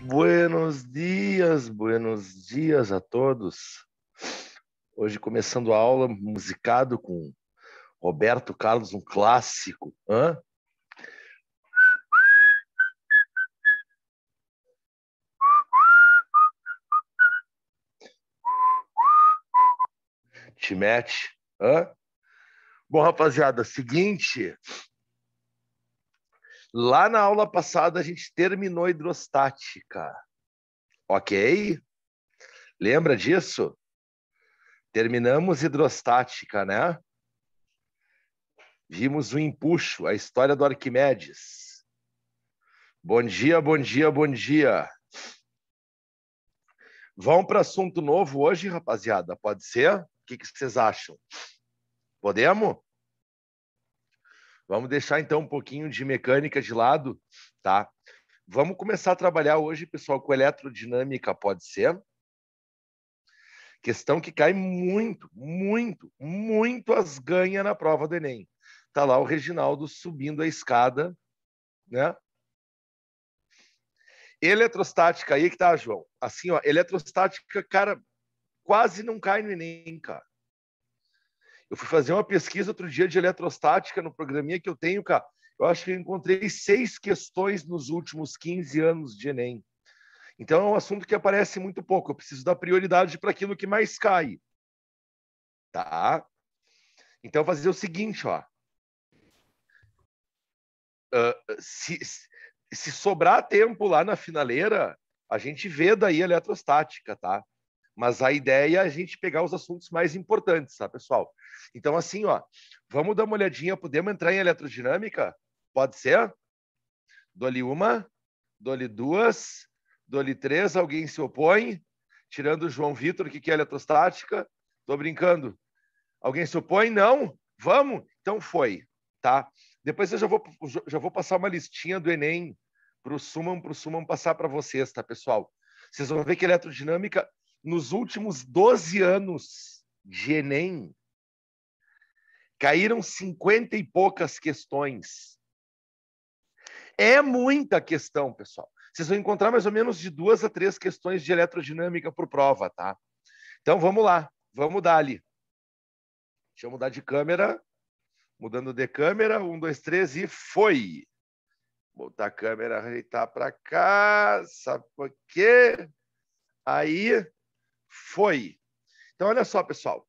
Buenos dias a todos. Hoje começando a aula musicado com Roberto Carlos, um clássico. Te mete. Bom, rapaziada, seguinte. Lá na aula passada a gente terminou hidrostática. Ok? Lembra disso? Terminamos hidrostática, né? Vimos o empuxo, a história do Arquimedes. Bom dia, bom dia, bom dia. Vamos para assunto novo hoje, rapaziada? Pode ser? O que vocês acham? Podemos? Vamos deixar então um pouquinho de mecânica de lado, tá? Vamos começar a trabalhar hoje, pessoal, com eletrodinâmica, pode ser? Questão que cai muito as ganha na prova do Enem. Tá lá o Reginaldo subindo a escada, né? Eletrostática, aí que tá, João. Assim, ó, eletrostática, cara, quase não cai no Enem, cara. Eu fui fazer uma pesquisa outro dia de eletrostática no programinha que eu tenho, cara. Eu acho que eu encontrei 6 questões nos últimos 15 anos de Enem. Então é um assunto que aparece muito pouco. Eu preciso dar prioridade para aquilo que mais cai. Tá? Então fazer o seguinte, ó. Se sobrar tempo lá na finaleira, a gente vê daí a eletrostática, tá? Mas a ideia é a gente pegar os assuntos mais importantes, tá, pessoal? Então, assim, ó, vamos dar uma olhadinha, podemos entrar em eletrodinâmica? Pode ser? Dou-lhe uma, dou-lhe duas, dou-lhe três, alguém se opõe? Tirando o João Vitor, que é eletostática. Tô brincando. Alguém se opõe? Não? Vamos? Então foi, tá? Depois eu já vou passar uma listinha do Enem pro Suman passar para vocês, tá, pessoal? Vocês vão ver que eletrodinâmica, nos últimos 12 anos de Enem, caíram 50 e poucas questões. É muita questão, pessoal. Vocês vão encontrar mais ou menos de 2 a 3 questões de eletrodinâmica por prova, tá? Então vamos lá, vamos dar ali. Deixa eu mudar de câmera. Mudando de câmera, 1, 2, 3 e foi. Botar a câmera, ajeitar para cá, sabe por quê? Aí foi. Então, olha só, pessoal.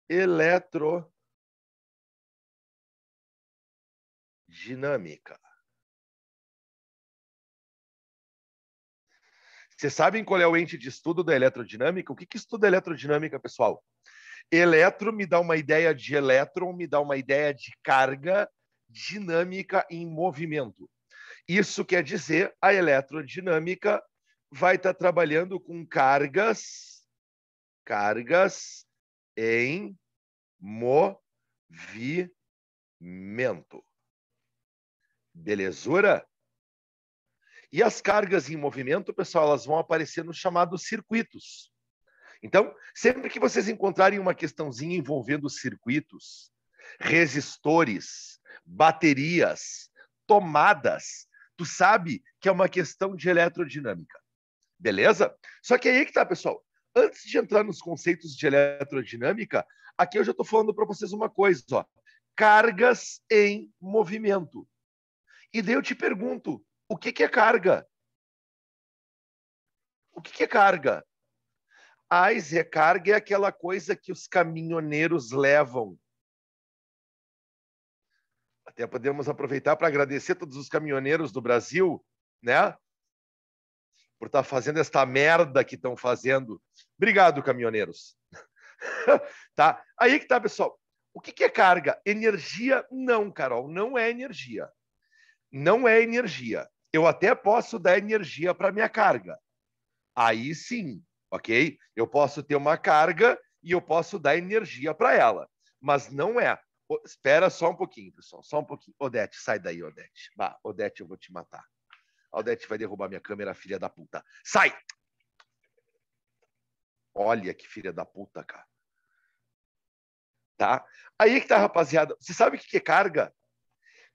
Eletrodinâmica. Vocês sabem qual é o ente de estudo da eletrodinâmica? O que estuda a eletrodinâmica, pessoal? Eletro me dá uma ideia de elétron, me dá uma ideia de carga dinâmica em movimento. Isso quer dizer, a eletrodinâmica vai estar trabalhando com cargas em movimento. Belezura? E as cargas em movimento, pessoal, elas vão aparecer nos chamados circuitos. Então, sempre que vocês encontrarem uma questãozinha envolvendo circuitos, resistores, baterias, tomadas, tu sabe que é uma questão de eletrodinâmica. Beleza? Só que aí que tá, pessoal. Antes de entrar nos conceitos de eletrodinâmica, aqui eu já estou falando para vocês uma coisa, ó. Cargas em movimento. E daí eu te pergunto, o que é carga? O que é carga? Zé, carga é aquela coisa que os caminhoneiros levam. Até podemos aproveitar para agradecer todos os caminhoneiros do Brasil, né? Por estar fazendo esta merda que estão fazendo. Obrigado, caminhoneiros. Tá? Aí que tá, pessoal. O que é carga? Energia? Não, Carol, não é energia. Não é energia. Eu até posso dar energia para minha carga. Aí sim, ok? Eu posso ter uma carga e eu posso dar energia para ela. Mas não é. Espera só um pouquinho, pessoal. Só um pouquinho. Odete, sai daí, Odete. Bah, Odete, eu vou te matar. A Odete vai derrubar minha câmera, filha da puta. Sai! Olha que filha da puta, cara. Tá? Aí que tá, rapaziada. Você sabe o que é carga?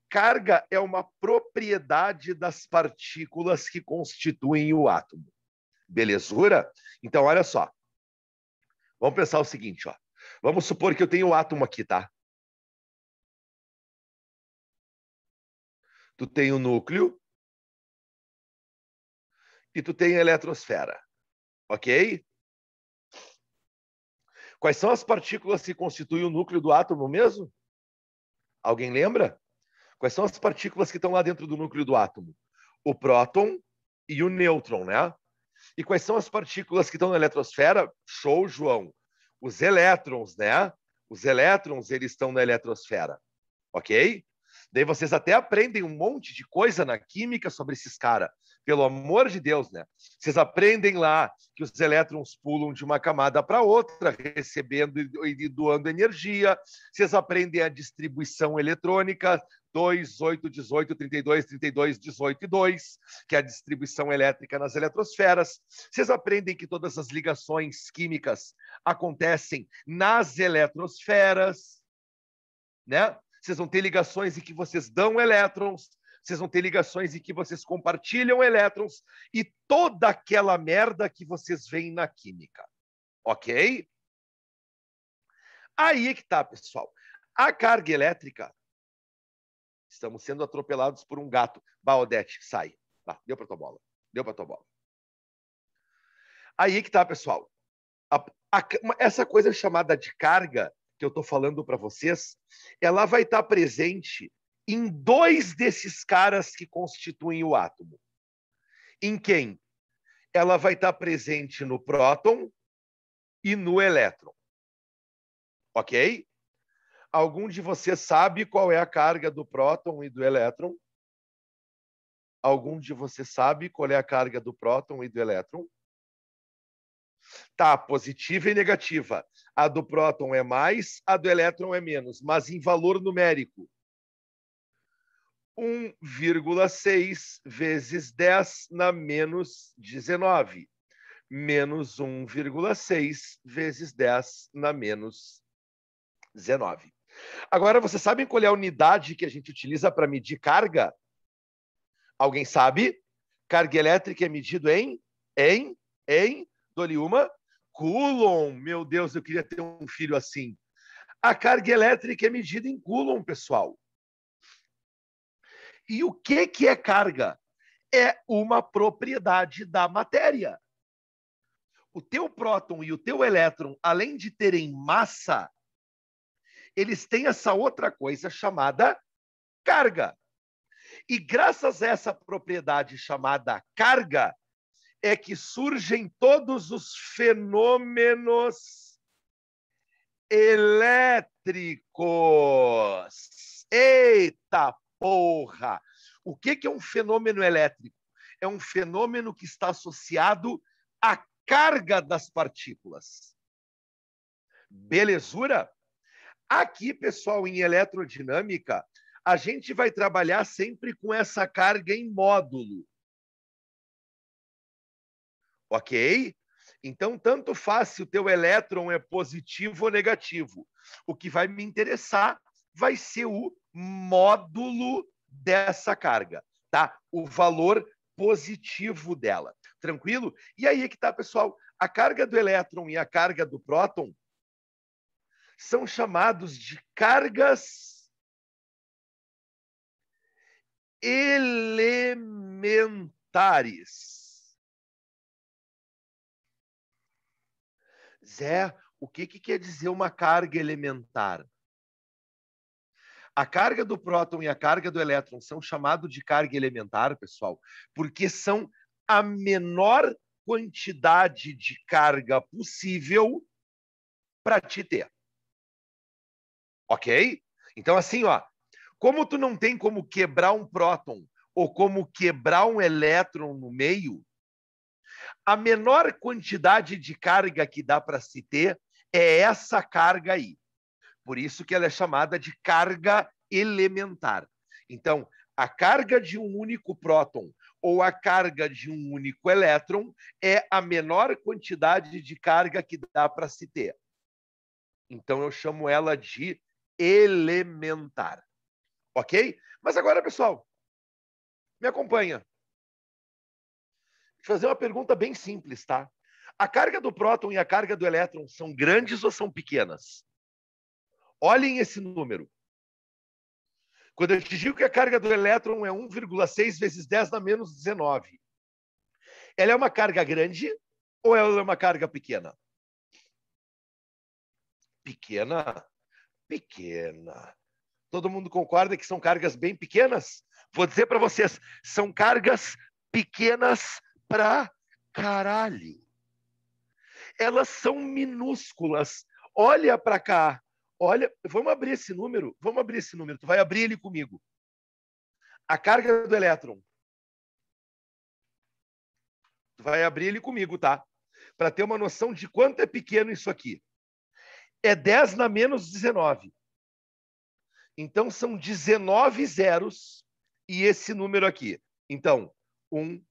Carga é uma propriedade das partículas que constituem o átomo. Belezura? Então, olha só. Vamos pensar o seguinte, ó. Vamos supor que eu tenho o átomo aqui, tá? Tu tem o núcleo e tu tem a eletrosfera, ok? Quais são as partículas que constituem o núcleo do átomo mesmo? Alguém lembra? Quais são as partículas que estão lá dentro do núcleo do átomo? O próton e o nêutron, né? E quais são as partículas que estão na eletrosfera? Show, João. Os elétrons, né? Os elétrons, eles estão na eletrosfera, ok? Daí vocês até aprendem um monte de coisa na química sobre esses caras. Pelo amor de Deus, né? Vocês aprendem lá que os elétrons pulam de uma camada para outra, recebendo e doando energia. Vocês aprendem a distribuição eletrônica, 2, 8, 18, 32, 32, 18 e 2, que é a distribuição elétrica nas eletrosferas. Vocês aprendem que todas as ligações químicas acontecem nas eletrosferas, né? Vocês vão ter ligações em que vocês dão elétrons, vocês vão ter ligações em que vocês compartilham elétrons e toda aquela merda que vocês veem na química. Ok? Aí é que tá, pessoal. A carga elétrica... Estamos sendo atropelados por um gato. Baodete, sai. Deu para tua bola. Deu para tua bola. Aí é que tá, pessoal. Essa coisa chamada de carga que eu estou falando para vocês, ela vai estar presente em 2 desses caras que constituem o átomo. Em quem? Ela vai estar presente no próton e no elétron. Ok? Algum de vocês sabe qual é a carga do próton e do elétron? Algum de vocês sabe qual é a carga do próton e do elétron? Tá, positiva e negativa. A do próton é mais, a do elétron é menos, mas em valor numérico. 1,6 vezes 10 na menos 19. Menos 1,6 vezes 10 na menos 19. Agora, vocês sabem qual é a unidade que a gente utiliza para medir carga? Alguém sabe? Carga elétrica é medido em? Dou-lhe uma. Coulomb. Meu Deus, eu queria ter um filho assim. A carga elétrica é medida em Coulomb, pessoal. E o que é carga? É uma propriedade da matéria. O teu próton e o teu elétron, além de terem massa, eles têm essa outra coisa chamada carga. E graças a essa propriedade chamada carga, é que surgem todos os fenômenos elétricos. Eita porra! O que é um fenômeno elétrico? É um fenômeno que está associado à carga das partículas. Belezura? Aqui, pessoal, em eletrodinâmica, a gente vai trabalhar sempre com essa carga em módulo. Ok? Então, tanto faz se o teu elétron é positivo ou negativo. O que vai me interessar vai ser o módulo dessa carga, tá? O valor positivo dela. Tranquilo? E aí é que tá, pessoal. A carga do elétron e a carga do próton são chamados de cargas elementares. Zé, o que quer dizer uma carga elementar? A carga do próton e a carga do elétron são chamados de carga elementar, pessoal, porque são a menor quantidade de carga possível para te ter. Ok? Então, assim, ó, como tu não tem como quebrar um próton ou como quebrar um elétron no meio, a menor quantidade de carga que dá para se ter é essa carga aí. Por isso que ela é chamada de carga elementar. Então, a carga de um único próton ou a carga de um único elétron é a menor quantidade de carga que dá para se ter. Então, eu chamo ela de elementar. Ok? Mas agora, pessoal, me acompanha. Vou fazer uma pergunta bem simples, tá? A carga do próton e a carga do elétron são grandes ou são pequenas? Olhem esse número. Quando eu te digo que a carga do elétron é 1,6 vezes 10 na menos 19, ela é uma carga grande ou ela é uma carga pequena? Pequena? Pequena. Todo mundo concorda que são cargas bem pequenas? Vou dizer para vocês, são cargas pequenas pra caralho. Elas são minúsculas. Olha para cá. Olha, vamos abrir esse número. Vamos abrir esse número. Tu vai abrir ele comigo. A carga do elétron. Tu vai abrir ele comigo, tá? Para ter uma noção de quanto é pequeno isso aqui. É 10 na menos 19. Então, são 19 zeros e esse número aqui. Então, 1,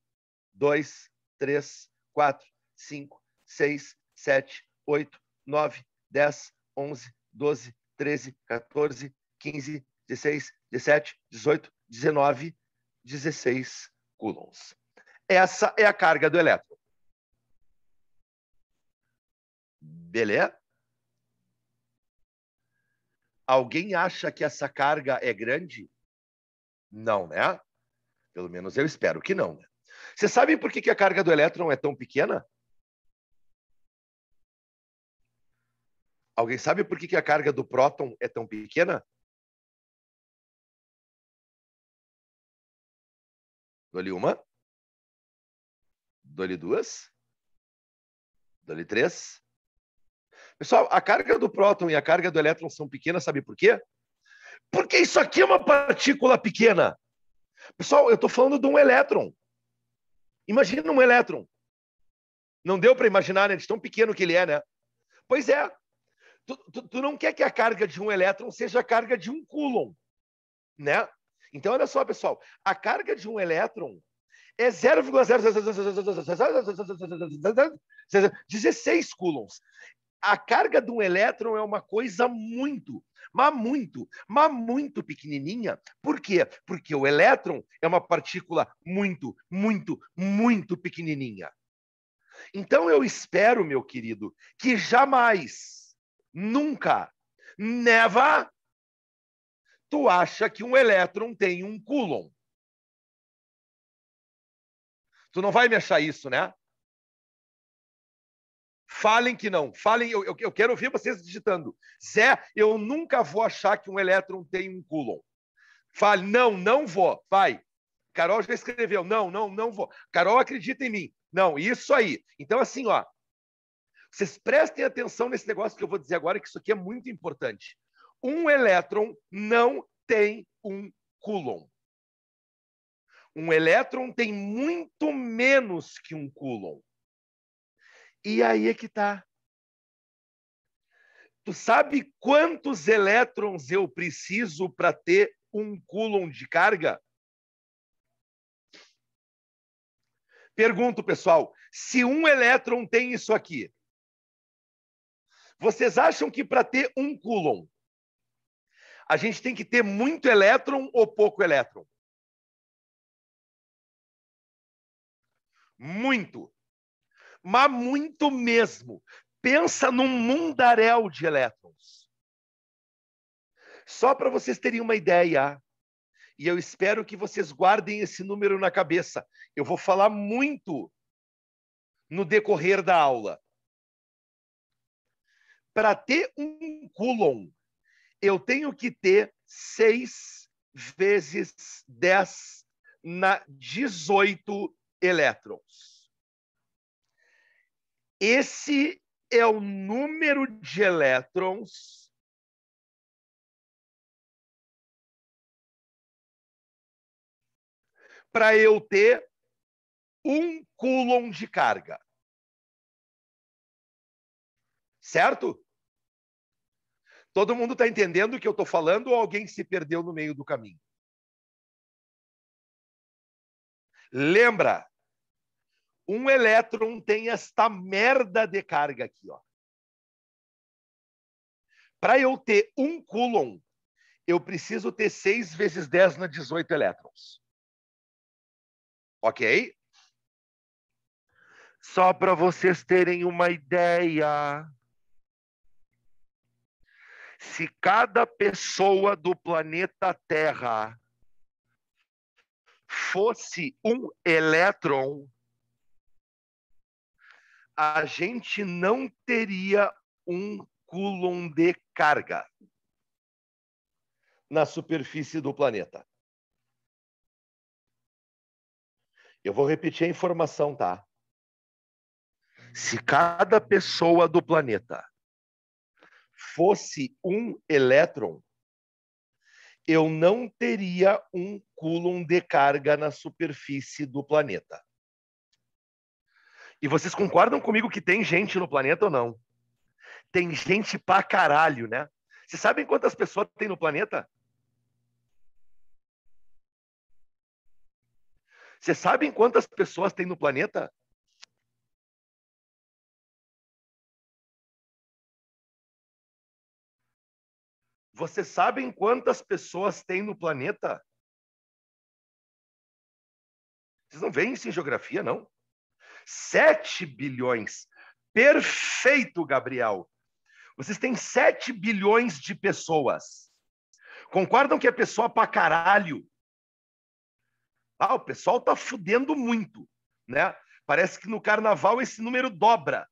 2, 3, 4, 5, 6, 7, 8, 9, 10, 11, 12, 13, 14, 15, 16, 17, 18, 19, 16 coulombs. Essa é a carga do elétron. Beleza? Alguém acha que essa carga é grande? Não, né? Pelo menos eu espero que não, né? Vocês sabem por que a carga do elétron é tão pequena? Alguém sabe por que a carga do próton é tão pequena? Dou-lhe uma. Dou-lhe duas. Dou-lhe três. Pessoal, a carga do próton e a carga do elétron são pequenas, sabe por quê? Porque isso aqui é uma partícula pequena. Pessoal, eu estou falando de um elétron. Imagina um elétron. Não deu para imaginar, né? De tão pequeno que ele é, né? Pois é. Tu não quer que a carga de um elétron seja a carga de um coulomb, né? Então, olha só, pessoal. A carga de um elétron é 0,16 coulombs. A carga de um elétron é uma coisa muito pequenininha. Por quê? Porque o elétron é uma partícula muito pequenininha. Então eu espero, meu querido, que jamais, nunca, never, tu acha que um elétron tem um coulomb. Tu não vai me achar isso, né? Falem que não. Falem, eu quero ouvir vocês digitando. Zé, eu nunca vou achar que um elétron tem um coulomb. Fale, não vou. Vai. Carol já escreveu. Não vou. Carol, acredita em mim. Não, isso aí. Então, assim, ó. Vocês prestem atenção nesse negócio que eu vou dizer agora, que isso aqui é muito importante. Um elétron não tem um coulomb. Um elétron tem muito menos que um coulomb. E aí é que tá. Tu sabe quantos elétrons eu preciso para ter um coulomb de carga? Pergunto, pessoal, se um elétron tem isso aqui, vocês acham que para ter um coulomb, a gente tem que ter muito elétron ou pouco elétron? Muito. Mas muito mesmo. Pensa num mundaréu de elétrons. Só para vocês terem uma ideia, e eu espero que vocês guardem esse número na cabeça. Eu vou falar muito no decorrer da aula. Para ter um coulomb, eu tenho que ter 6 vezes 10 na 18 elétrons. Esse é o número de elétrons para eu ter um coulomb de carga. Certo? Todo mundo está entendendo o que eu estou falando ou alguém se perdeu no meio do caminho? Lembra, um elétron tem esta merda de carga aqui, ó. Para eu ter um coulomb, eu preciso ter 6 vezes 10 na 18 elétrons. Ok? Só para vocês terem uma ideia, se cada pessoa do planeta Terra fosse um elétron, a gente não teria um coulomb de carga na superfície do planeta. Eu vou repetir a informação, tá? Se cada pessoa do planeta fosse um elétron, eu não teria um coulomb de carga na superfície do planeta. E vocês concordam comigo que tem gente no planeta ou não? Tem gente pra caralho, né? Vocês sabem quantas pessoas tem no planeta? Vocês sabem quantas pessoas tem no planeta? Vocês sabem quantas pessoas tem no planeta? Vocês não veem isso em geografia, não? 7 bilhões. Perfeito, Gabriel. Vocês têm 7 bilhões de pessoas. Concordam que é pessoa pra caralho? Ah, o pessoal tá fudendo muito, né? Parece que no carnaval esse número dobra.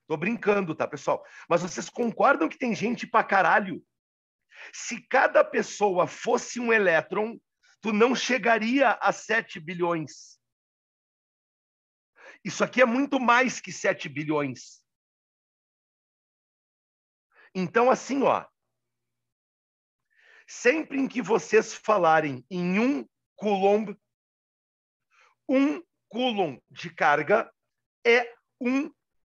Tô brincando, tá, pessoal? Mas vocês concordam que tem gente pra caralho? Se cada pessoa fosse um elétron, tu não chegaria a 7 bilhões. Isso aqui é muito mais que 7 bilhões. Então, assim, ó, sempre em que vocês falarem em um coulomb de carga é um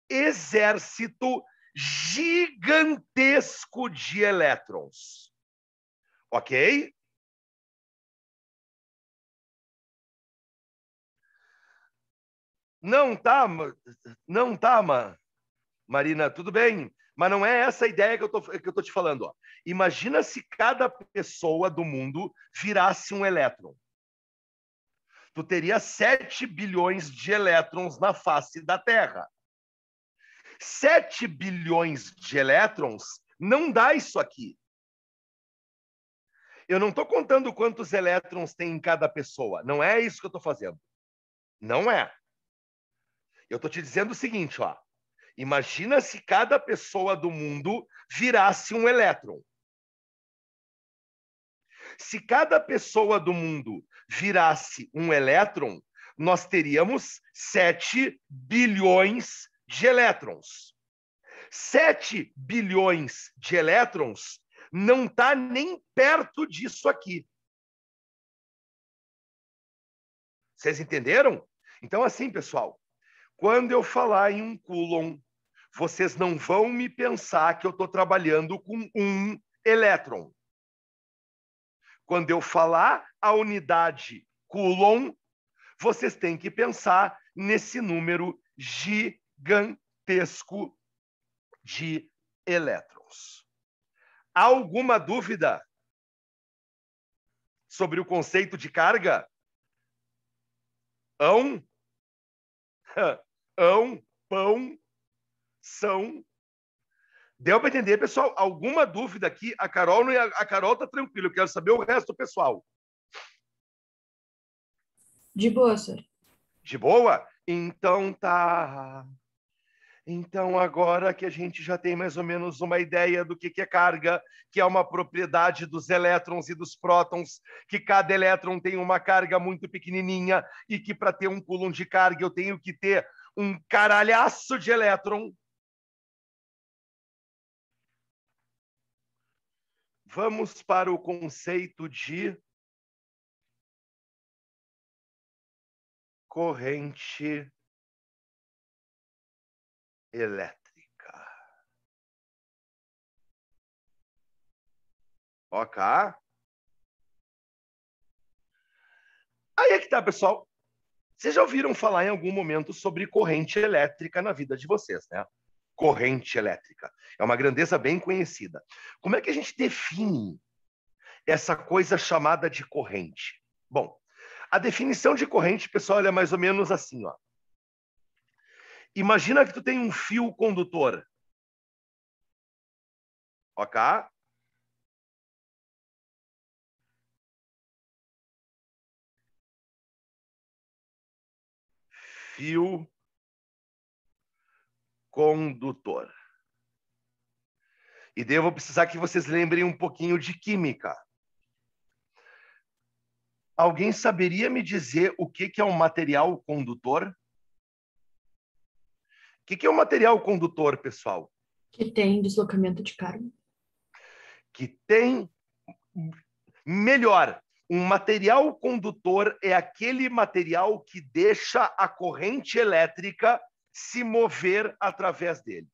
exército gigantesco de elétrons. Ok? Não tá, Marina, tudo bem. Mas não é essa a ideia que eu tô te falando. Ó. Imagina se cada pessoa do mundo virasse um elétron. Tu teria 7 bilhões de elétrons na face da Terra. 7 bilhões de elétrons não dá isso aqui. Eu não estou contando quantos elétrons tem em cada pessoa. Não é isso que eu estou fazendo. Não é. Eu estou te dizendo o seguinte, ó. Imagina se cada pessoa do mundo virasse um elétron. Se cada pessoa do mundo virasse um elétron, nós teríamos 7 bilhões de elétrons. 7 bilhões de elétrons não está nem perto disso aqui. Vocês entenderam? Então, assim, pessoal, quando eu falar em um coulomb, vocês não vão me pensar que eu estou trabalhando com um elétron. Quando eu falar a unidade coulomb, vocês têm que pensar nesse número gigantesco de elétrons. Há alguma dúvida sobre o conceito de carga? Pão, são. Deu para entender, pessoal? Alguma dúvida aqui? A Carol tá tranquila. Eu quero saber o resto, pessoal. De boa, senhor. De boa? Então tá. Então, agora que a gente já tem mais ou menos uma ideia do que é carga, que é uma propriedade dos elétrons e dos prótons, que cada elétron tem uma carga muito pequenininha e que para ter um coulomb de carga eu tenho que ter um caralhaço de elétron. Vamos para o conceito de corrente elétrica. Ok? Aí é que tá, pessoal. Vocês já ouviram falar em algum momento sobre corrente elétrica na vida de vocês, né? Corrente elétrica. É uma grandeza bem conhecida. Como é que a gente define essa coisa chamada de corrente? Bom, a definição de corrente, pessoal, é mais ou menos assim, ó. Imagina que tu tem um fio condutor. Ok? Fio condutor. E daí eu vou precisar que vocês lembrem um pouquinho de química. Alguém saberia me dizer o que é um material condutor? O que é um material condutor, pessoal? Que tem deslocamento de carga. Que tem... Melhor, um material condutor é aquele material que deixa a corrente elétrica se mover através dele.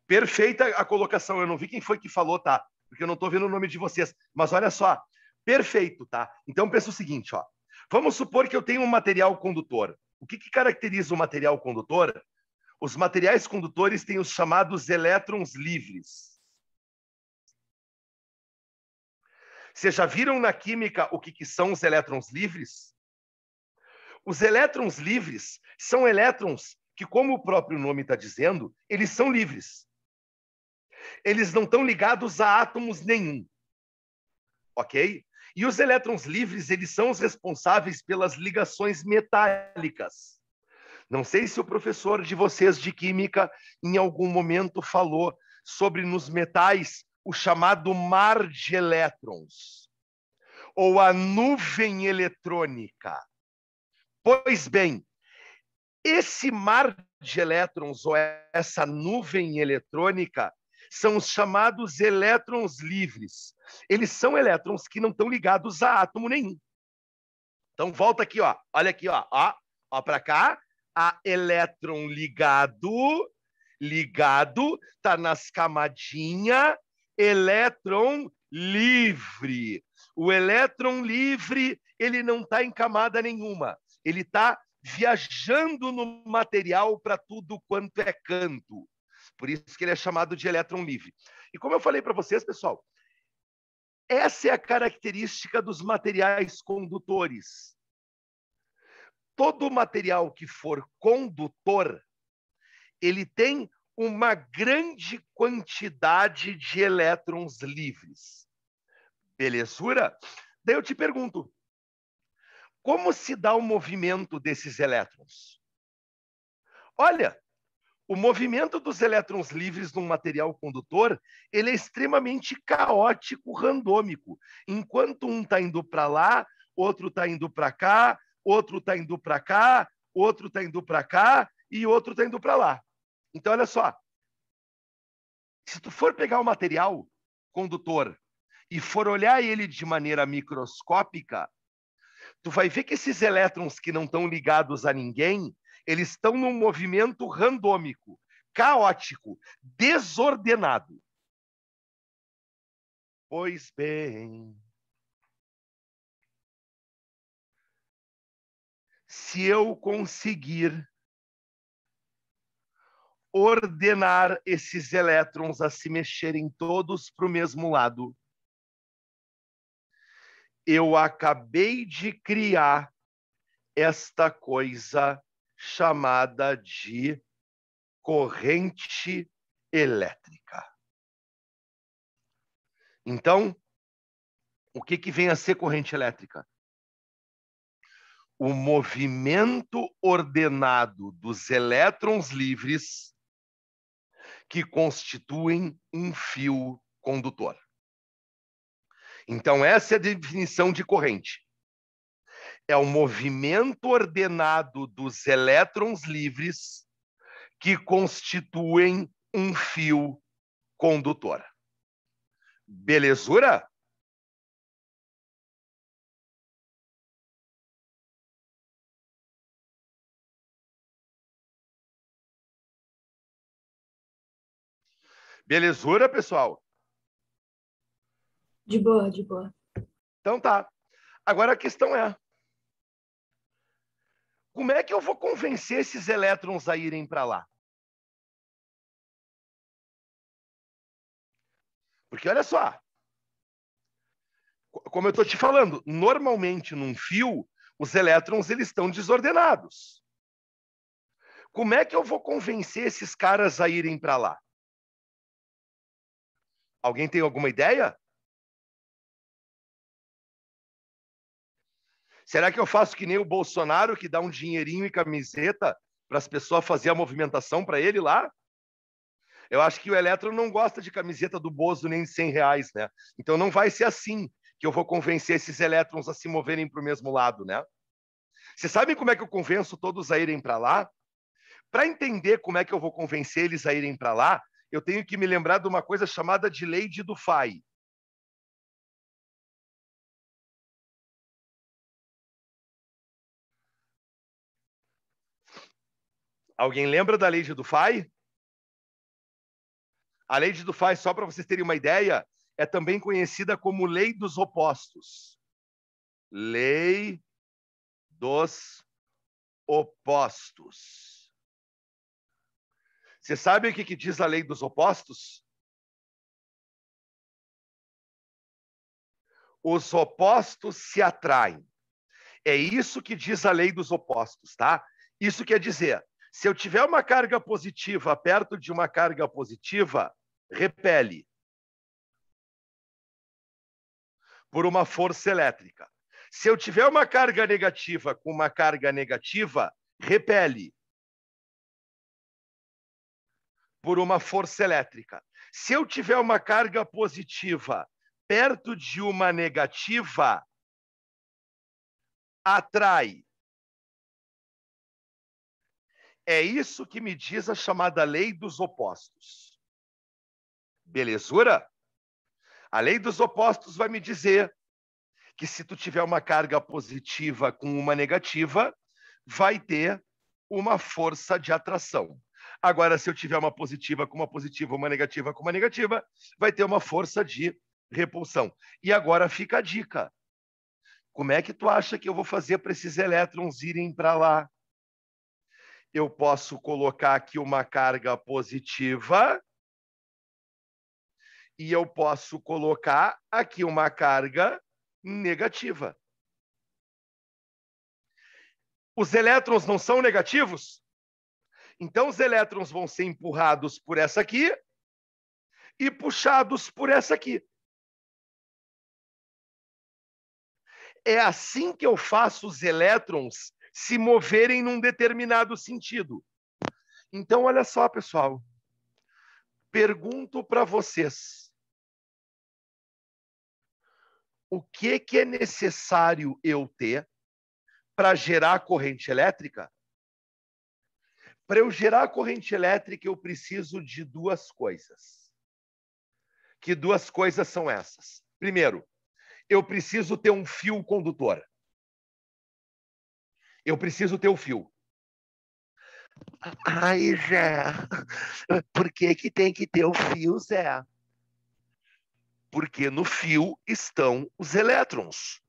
Perfeita a colocação. Eu não vi quem foi que falou, tá? Porque eu não estou vendo o nome de vocês. Mas olha só, perfeito, tá? Então pensa o seguinte, ó. Vamos supor que eu tenho um material condutor. O que caracteriza o material condutor? Os materiais condutores têm os chamados elétrons livres. Vocês já viram na química o que são os elétrons livres? Os elétrons livres são elétrons que, como o próprio nome está dizendo, eles são livres. Eles não estão ligados a átomos nenhum. Ok? E os elétrons livres, eles são os responsáveis pelas ligações metálicas. Não sei se o professor de vocês de química em algum momento falou sobre nos metais o chamado mar de elétrons, ou a nuvem eletrônica. Pois bem, esse mar de elétrons, ou essa nuvem eletrônica, são os chamados elétrons livres. Eles são elétrons que não estão ligados a átomo nenhum. Então, volta aqui, ó. Olha aqui, ó. Ó para cá. A elétron ligado, tá nas camadinhas, elétron livre. O elétron livre, ele não está em camada nenhuma. Ele está viajando no material para tudo quanto é canto. Por isso que ele é chamado de elétron livre. E como eu falei para vocês, pessoal, essa é a característica dos materiais condutores. Todo material que for condutor, ele tem uma grande quantidade de elétrons livres. Belezura? Daí eu te pergunto, como se dá o movimento desses elétrons? Olha, o movimento dos elétrons livres num material condutor, ele é extremamente caótico, randômico. Enquanto um está indo para lá, outro está indo para cá, outro está indo para cá, outro está indo para cá e outro está indo para lá. Então, olha só. Se tu for pegar o material condutor e for olhar ele de maneira microscópica, tu vai ver que esses elétrons que não estão ligados a ninguém, eles estão num movimento randômico, caótico, desordenado. Pois bem, se eu conseguir ordenar esses elétrons a se mexerem todos para o mesmo lado, eu acabei de criar esta coisa chamada de corrente elétrica. Então, o que vem a ser corrente elétrica? O movimento ordenado dos elétrons livres que constituem um fio condutor. Então, essa é a definição de corrente. É o movimento ordenado dos elétrons livres que constituem um fio condutor. Belezura? Belezura, pessoal? De boa, de boa. Então tá. Agora a questão é, como é que eu vou convencer esses elétrons a irem para lá? Porque olha só, Como eu estou te falando, normalmente num fio, os elétrons eles estão desordenados. Como é que eu vou convencer esses caras a irem para lá? Alguém tem alguma ideia? Será que eu faço que nem o Bolsonaro, que dá um dinheirinho e camiseta para as pessoas fazer a movimentação para ele lá? Eu acho que o elétron não gosta de camiseta do Bozo nem de R$100, né? Então não vai ser assim que eu vou convencer esses elétrons a se moverem para o mesmo lado, né? Vocês sabem como é que eu convenço todos a irem para lá? Para entender como é que eu vou convencer eles a irem para lá, eu tenho que me lembrar de uma coisa chamada de lei de Dufay. Alguém lembra da lei de Dufay? A lei de Dufay, só para vocês terem uma ideia, é também conhecida como lei dos opostos. Lei dos opostos. Você sabe o que diz a lei dos opostos? Os opostos se atraem. É isso que diz a lei dos opostos, tá? Isso quer dizer, se eu tiver uma carga positiva perto de uma carga positiva, repele por uma força elétrica. Se eu tiver uma carga negativa com uma carga negativa, repele por uma força elétrica. Se eu tiver uma carga positiva perto de uma negativa, atrai. É isso que me diz a chamada lei dos opostos. Belezura? A lei dos opostos vai me dizer que se tu tiver uma carga positiva com uma negativa, vai ter uma força de atração. Agora, se eu tiver uma positiva com uma positiva, uma negativa com uma negativa, vai ter uma força de repulsão. E agora fica a dica. Como é que tu acha que eu vou fazer para esses elétrons irem para lá? Eu posso colocar aqui uma carga positiva e eu posso colocar aqui uma carga negativa. Os elétrons não são negativos? Então, os elétrons vão ser empurrados por essa aqui e puxados por essa aqui. É assim que eu faço os elétrons se moverem num determinado sentido. Então, olha só, pessoal. Pergunto para vocês. O que é necessário eu ter para gerar corrente elétrica? Para eu gerar corrente elétrica, eu preciso de duas coisas. Que duas coisas são essas? Primeiro, eu preciso ter um fio condutor. Eu preciso ter o fio. Ai, Zé, por que tem que ter o fio, Zé? Porque no fio estão os elétrons.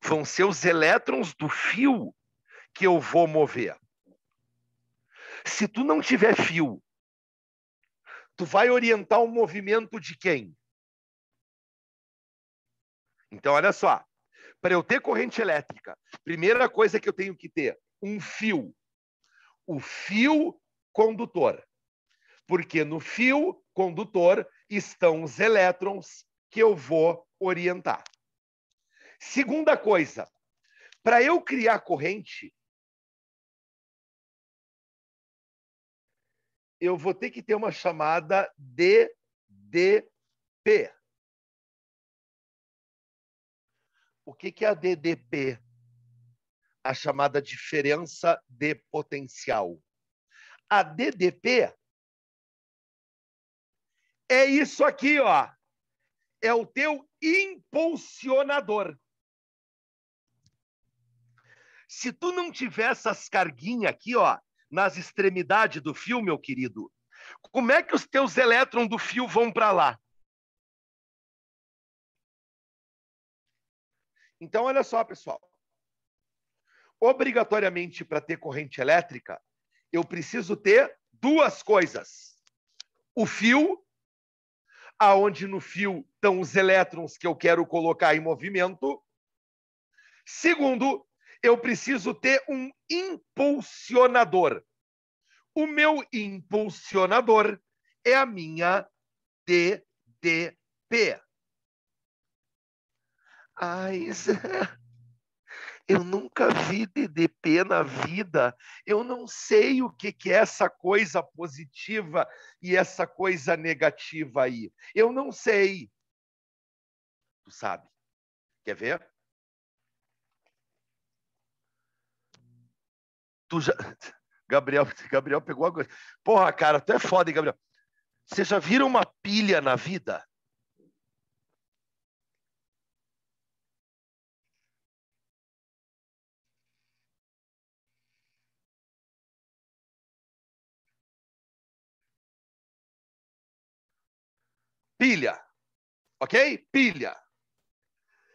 Vão ser os elétrons do fio que eu vou mover. Se tu não tiver fio, tu vai orientar o movimento de quem? Então, olha só. Para eu ter corrente elétrica, primeira coisa que eu tenho que ter, um fio. O fio condutor. Porque no fio condutor estão os elétrons que eu vou orientar. Segunda coisa, para eu criar corrente, eu vou ter que ter uma chamada DDP. O que é a DDP? A chamada diferença de potencial. A DDP é isso aqui, ó. É o teu impulsionador. Se tu não tiver essas carguinhas aqui, ó, nas extremidades do fio, meu querido, como é que os teus elétrons do fio vão para lá? Então, olha só, pessoal. Obrigatoriamente, para ter corrente elétrica, eu preciso ter duas coisas. O fio, aonde no fio estão os elétrons que eu quero colocar em movimento. Segundo, eu preciso ter um impulsionador. O meu impulsionador é a minha DDP. Ai, eu nunca vi DDP na vida. Eu não sei o que é essa coisa positiva e essa coisa negativa aí. Eu não sei. Tu sabe. Quer ver? Tu já... Gabriel pegou a coisa. Porra, cara, tu é foda, hein, Gabriel? Você já viram uma pilha na vida? Pilha. Ok? Pilha.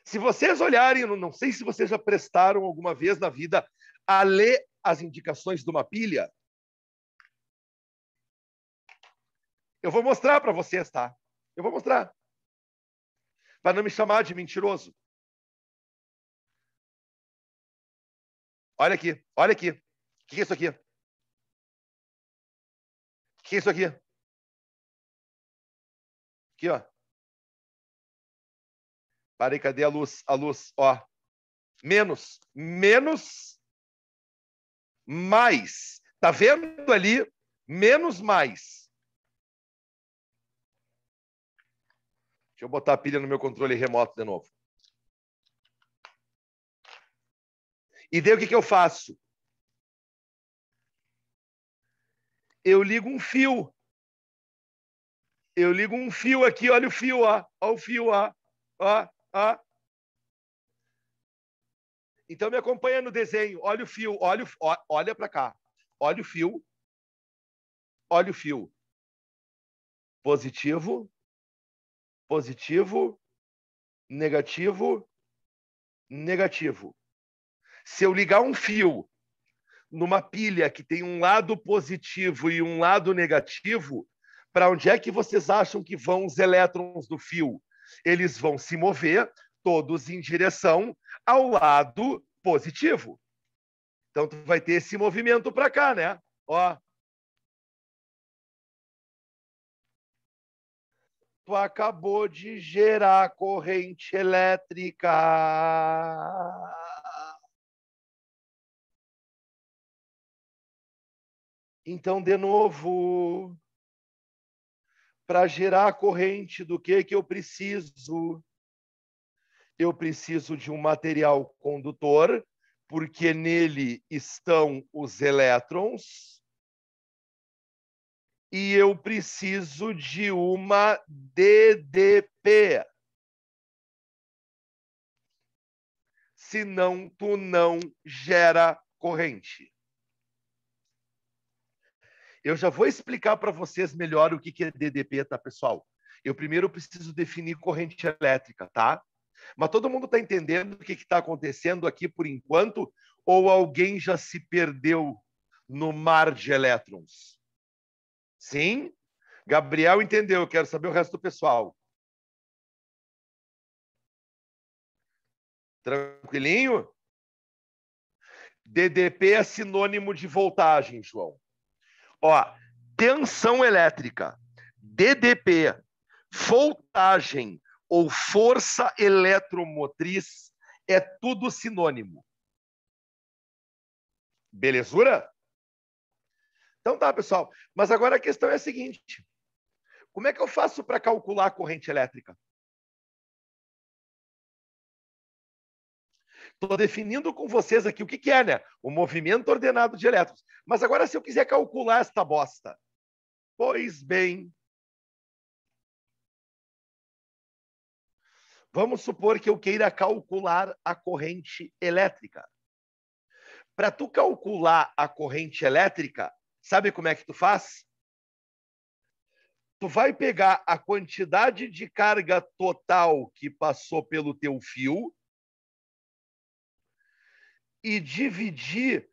Se vocês olharem, eu não sei se vocês já prestaram alguma vez na vida a ler as indicações de uma pilha. Eu vou mostrar para vocês, tá? Eu vou mostrar. Para não me chamar de mentiroso. Olha aqui, olha aqui. O que é isso aqui? O que é isso aqui? Aqui, ó. Parei, cadê a luz? A luz, ó. Menos, menos, mais. Tá vendo ali? Menos, mais. Deixa eu botar a pilha no meu controle remoto de novo. E daí o que eu faço? Eu ligo um fio. Eu ligo um fio aqui, olha o fio, ó. Olha o fio, ó. Ó, ó. Então me acompanha no desenho. Olha o fio, olha para cá. Olha o fio. Olha o fio. Positivo, positivo, negativo, negativo. Se eu ligar um fio numa pilha que tem um lado positivo e um lado negativo, para onde é que vocês acham que vão os elétrons do fio? Eles vão se mover todos em direção ao lado positivo. Então, tu vai ter esse movimento para cá, né? Ó. Tu acabou de gerar corrente elétrica. Então, de novo, para gerar corrente, do que eu preciso? Eu preciso de um material condutor, porque nele estão os elétrons, e eu preciso de uma DDP. Senão, tu não gera corrente. Eu já vou explicar para vocês melhor o que é DDP, tá, pessoal? Eu primeiro preciso definir corrente elétrica, tá? Mas todo mundo está entendendo o que está acontecendo aqui por enquanto? Ou alguém já se perdeu no mar de elétrons? Sim? Gabriel entendeu, eu quero saber o resto do pessoal. Tranquilinho? DDP é sinônimo de voltagem, João. Ó, tensão elétrica, DDP, voltagem ou força eletromotriz é tudo sinônimo. Belezura? Então tá, pessoal. Mas agora a questão é a seguinte. Como é que eu faço para calcular a corrente elétrica? Estou definindo com vocês aqui o que é, né? O movimento ordenado de elétrons. Mas agora, se eu quiser calcular esta bosta, pois bem, vamos supor que eu queira calcular a corrente elétrica. Para tu calcular a corrente elétrica, sabe como é que tu faz? Tu vai pegar a quantidade de carga total que passou pelo teu fio e dividir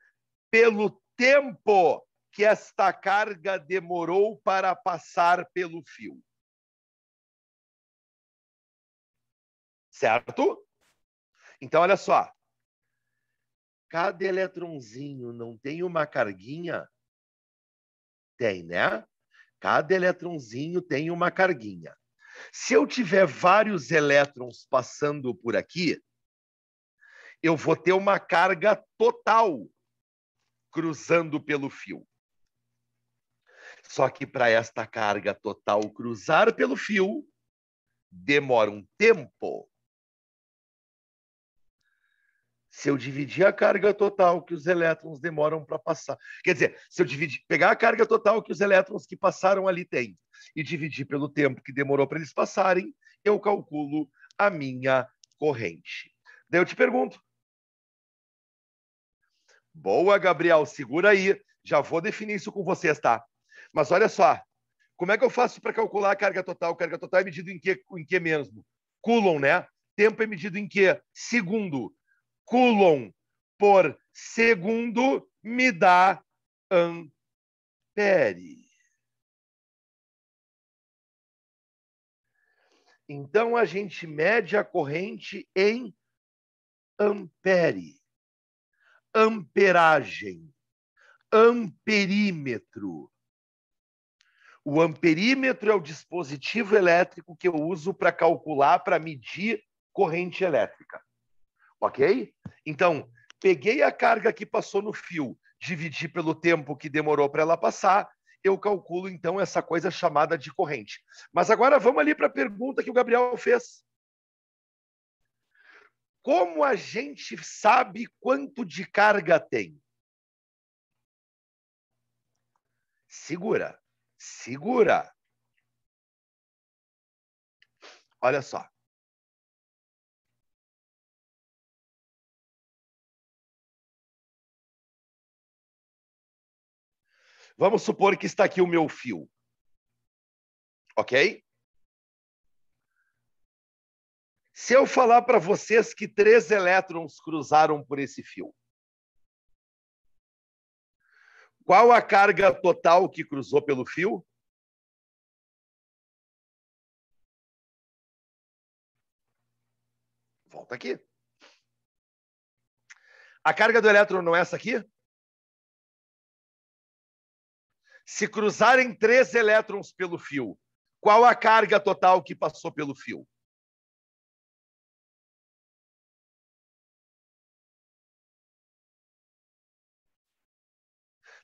pelo tempo que esta carga demorou para passar pelo fio. Certo? Então, olha só. Cada eletronzinho não tem uma carguinha? Tem, né? Cada eletronzinho tem uma carguinha. Se eu tiver vários elétrons passando por aqui, eu vou ter uma carga total cruzando pelo fio. Só que para esta carga total cruzar pelo fio, demora um tempo. Se eu dividir a carga total que os elétrons demoram para passar... Quer dizer, se eu pegar a carga total que os elétrons que passaram ali têm e dividir pelo tempo que demorou para eles passarem, eu calculo a minha corrente. Daí eu te pergunto. Boa, Gabriel, segura aí. Já vou definir isso com vocês, tá? Mas olha só, como é que eu faço para calcular a carga total? Carga total é medido em que mesmo? Coulomb, né? Tempo é medido em que? Segundo. Coulomb por segundo me dá ampere. Então, a gente mede a corrente em ampere. Amperagem. Amperímetro. O amperímetro é o dispositivo elétrico que eu uso para calcular, para medir corrente elétrica. Ok? Então, peguei a carga que passou no fio, dividi pelo tempo que demorou para ela passar, eu calculo, então, essa coisa chamada de corrente. Mas agora vamos ali para a pergunta que o Gabriel fez. Como a gente sabe quanto de carga tem? Segura. Segura. Olha só. Vamos supor que está aqui o meu fio. Ok? Se eu falar para vocês que 3 elétrons cruzaram por esse fio, qual a carga total que cruzou pelo fio? Volta aqui. A carga do elétron não é essa aqui? Se cruzarem 3 elétrons pelo fio, qual a carga total que passou pelo fio?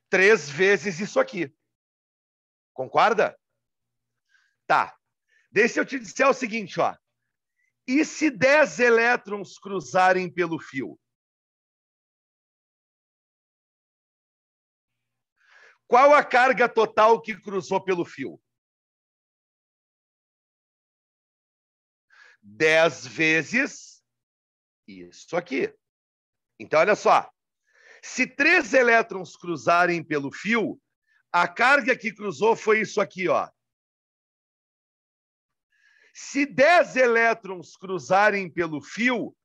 Três vezes isso aqui. Concorda? Tá. Deixa eu te dizer o seguinte, ó. E se 10 elétrons cruzarem pelo fio? Qual a carga total que cruzou pelo fio? 10 vezes isso aqui. Então, olha só. Se 3 elétrons cruzarem pelo fio, a carga que cruzou foi isso aqui, ó. Se 10 elétrons cruzarem pelo fio,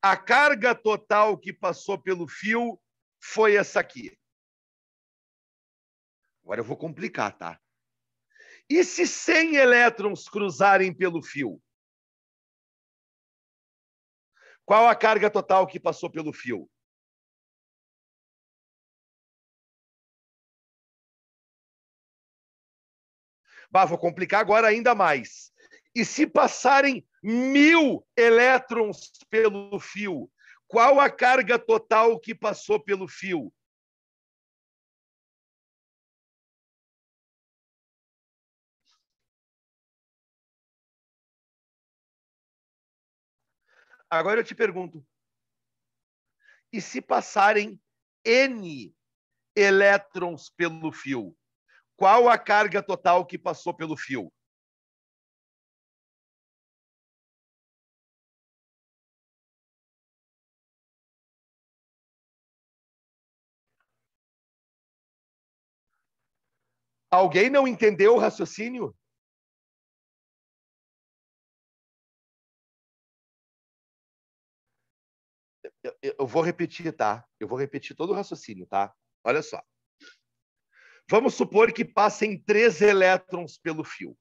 a carga total que passou pelo fio foi essa aqui. Agora eu vou complicar, tá? E se 100 elétrons cruzarem pelo fio? Qual a carga total que passou pelo fio? Bah, vou complicar agora ainda mais. E se passarem 1000 elétrons pelo fio, qual a carga total que passou pelo fio? Agora eu te pergunto, e se passarem N elétrons pelo fio, qual a carga total que passou pelo fio? Alguém não entendeu o raciocínio? Eu vou repetir, tá? Eu vou repetir todo o raciocínio, tá? Olha só. Vamos supor que passem 3 elétrons pelo fio.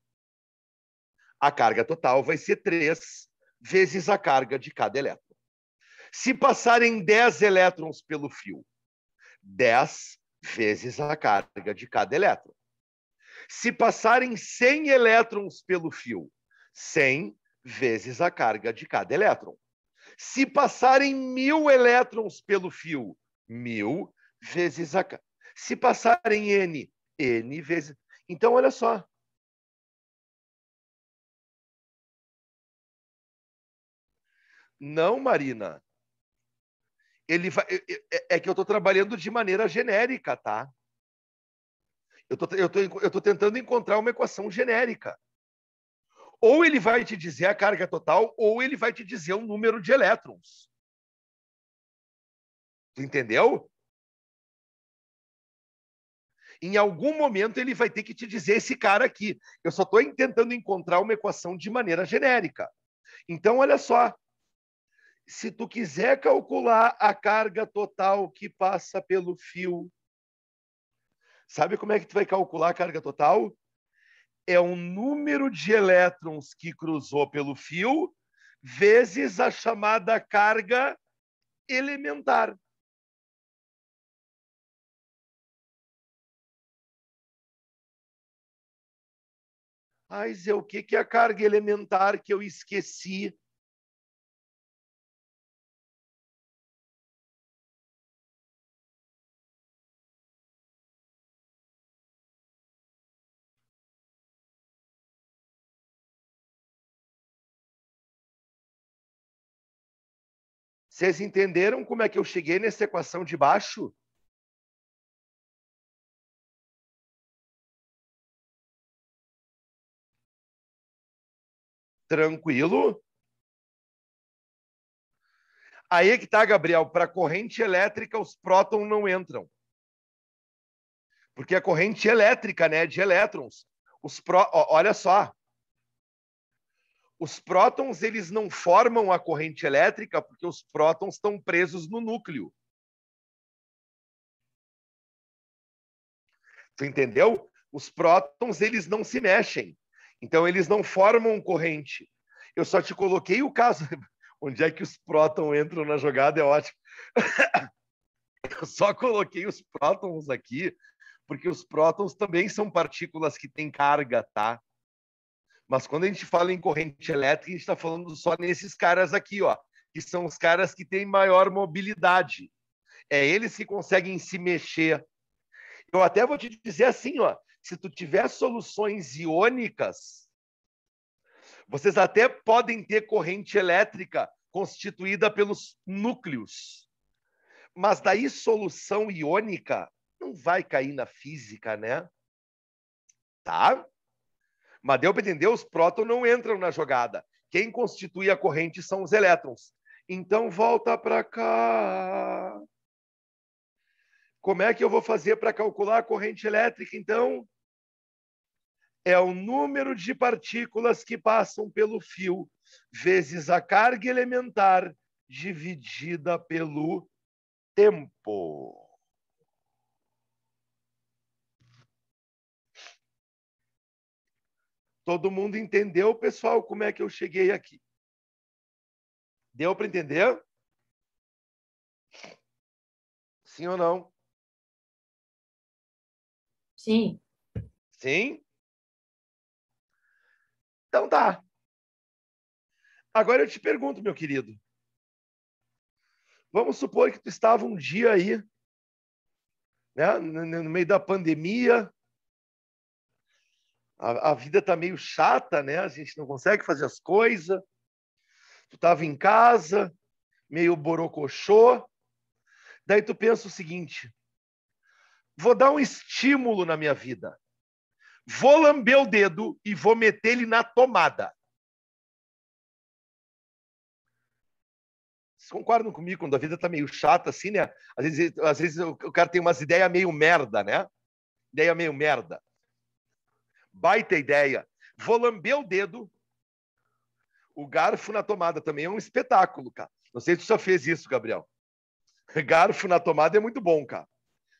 A carga total vai ser 3 vezes a carga de cada elétron. Se passarem 10 elétrons pelo fio, 10 vezes a carga de cada elétron. Se passarem 100 elétrons pelo fio, 100 vezes a carga de cada elétron. Se passarem 1000 elétrons pelo fio, 1000 vezes a carga. Se passarem N vezes... Então, olha só. Não, Marina. Ele vai... É que eu estou trabalhando de maneira genérica, tá? Eu tô tentando encontrar uma equação genérica. Ou ele vai te dizer a carga total, ou ele vai te dizer o número de elétrons. Tu entendeu? Em algum momento ele vai ter que te dizer esse cara aqui. Eu só estou tentando encontrar uma equação de maneira genérica. Então, olha só. Se tu quiser calcular a carga total que passa pelo fio, sabe como é que tu vai calcular a carga total? É o número de elétrons que cruzou pelo fio vezes a chamada carga elementar. Ai, Zé, o que é a carga elementar que eu esqueci? Vocês entenderam como é que eu cheguei nessa equação de baixo? Tranquilo? Aí é que tá, Gabriel. Para corrente elétrica, os prótons não entram. Porque a corrente elétrica, né, de elétrons, olha só, os prótons eles não formam a corrente elétrica porque os prótons estão presos no núcleo. Tu entendeu? Os prótons eles não se mexem, então eles não formam corrente. Eu só te coloquei o caso onde é que os prótons entram na jogada, é ótimo. Eu só coloquei os prótons aqui porque os prótons também são partículas que têm carga, tá? Mas quando a gente fala em corrente elétrica, a gente está falando só nesses caras aqui, ó, que são os caras que têm maior mobilidade. É eles que conseguem se mexer. Eu até vou te dizer assim, ó, se tu tiver soluções iônicas, vocês até podem ter corrente elétrica constituída pelos núcleos. Mas daí solução iônica não vai cair na física, né? Tá? Mas deu para entender? Os prótons não entram na jogada. Quem constitui a corrente são os elétrons. Então, volta para cá. Como é que eu vou fazer para calcular a corrente elétrica, então? É o número de partículas que passam pelo fio vezes a carga elementar dividida pelo tempo. Todo mundo entendeu, pessoal, como é que eu cheguei aqui? Deu para entender? Sim ou não? Sim. Sim? Então tá. Agora eu te pergunto, meu querido. Vamos supor que tu estava um dia aí, né, no meio da pandemia, a vida tá meio chata, né? A gente não consegue fazer as coisas. Tu estava em casa, meio borocochô. Daí tu pensa o seguinte: vou dar um estímulo na minha vida. Vou lamber o dedo e vou meter ele na tomada. Vocês concordam comigo quando a vida tá meio chata assim, né? Às vezes o cara tem umas ideias meio merda, né? Ideia meio merda. Baita ideia. Vou lamber o dedo. O garfo na tomada também é um espetáculo, cara. Não sei se tu já fez isso, Gabriel. Garfo na tomada é muito bom, cara.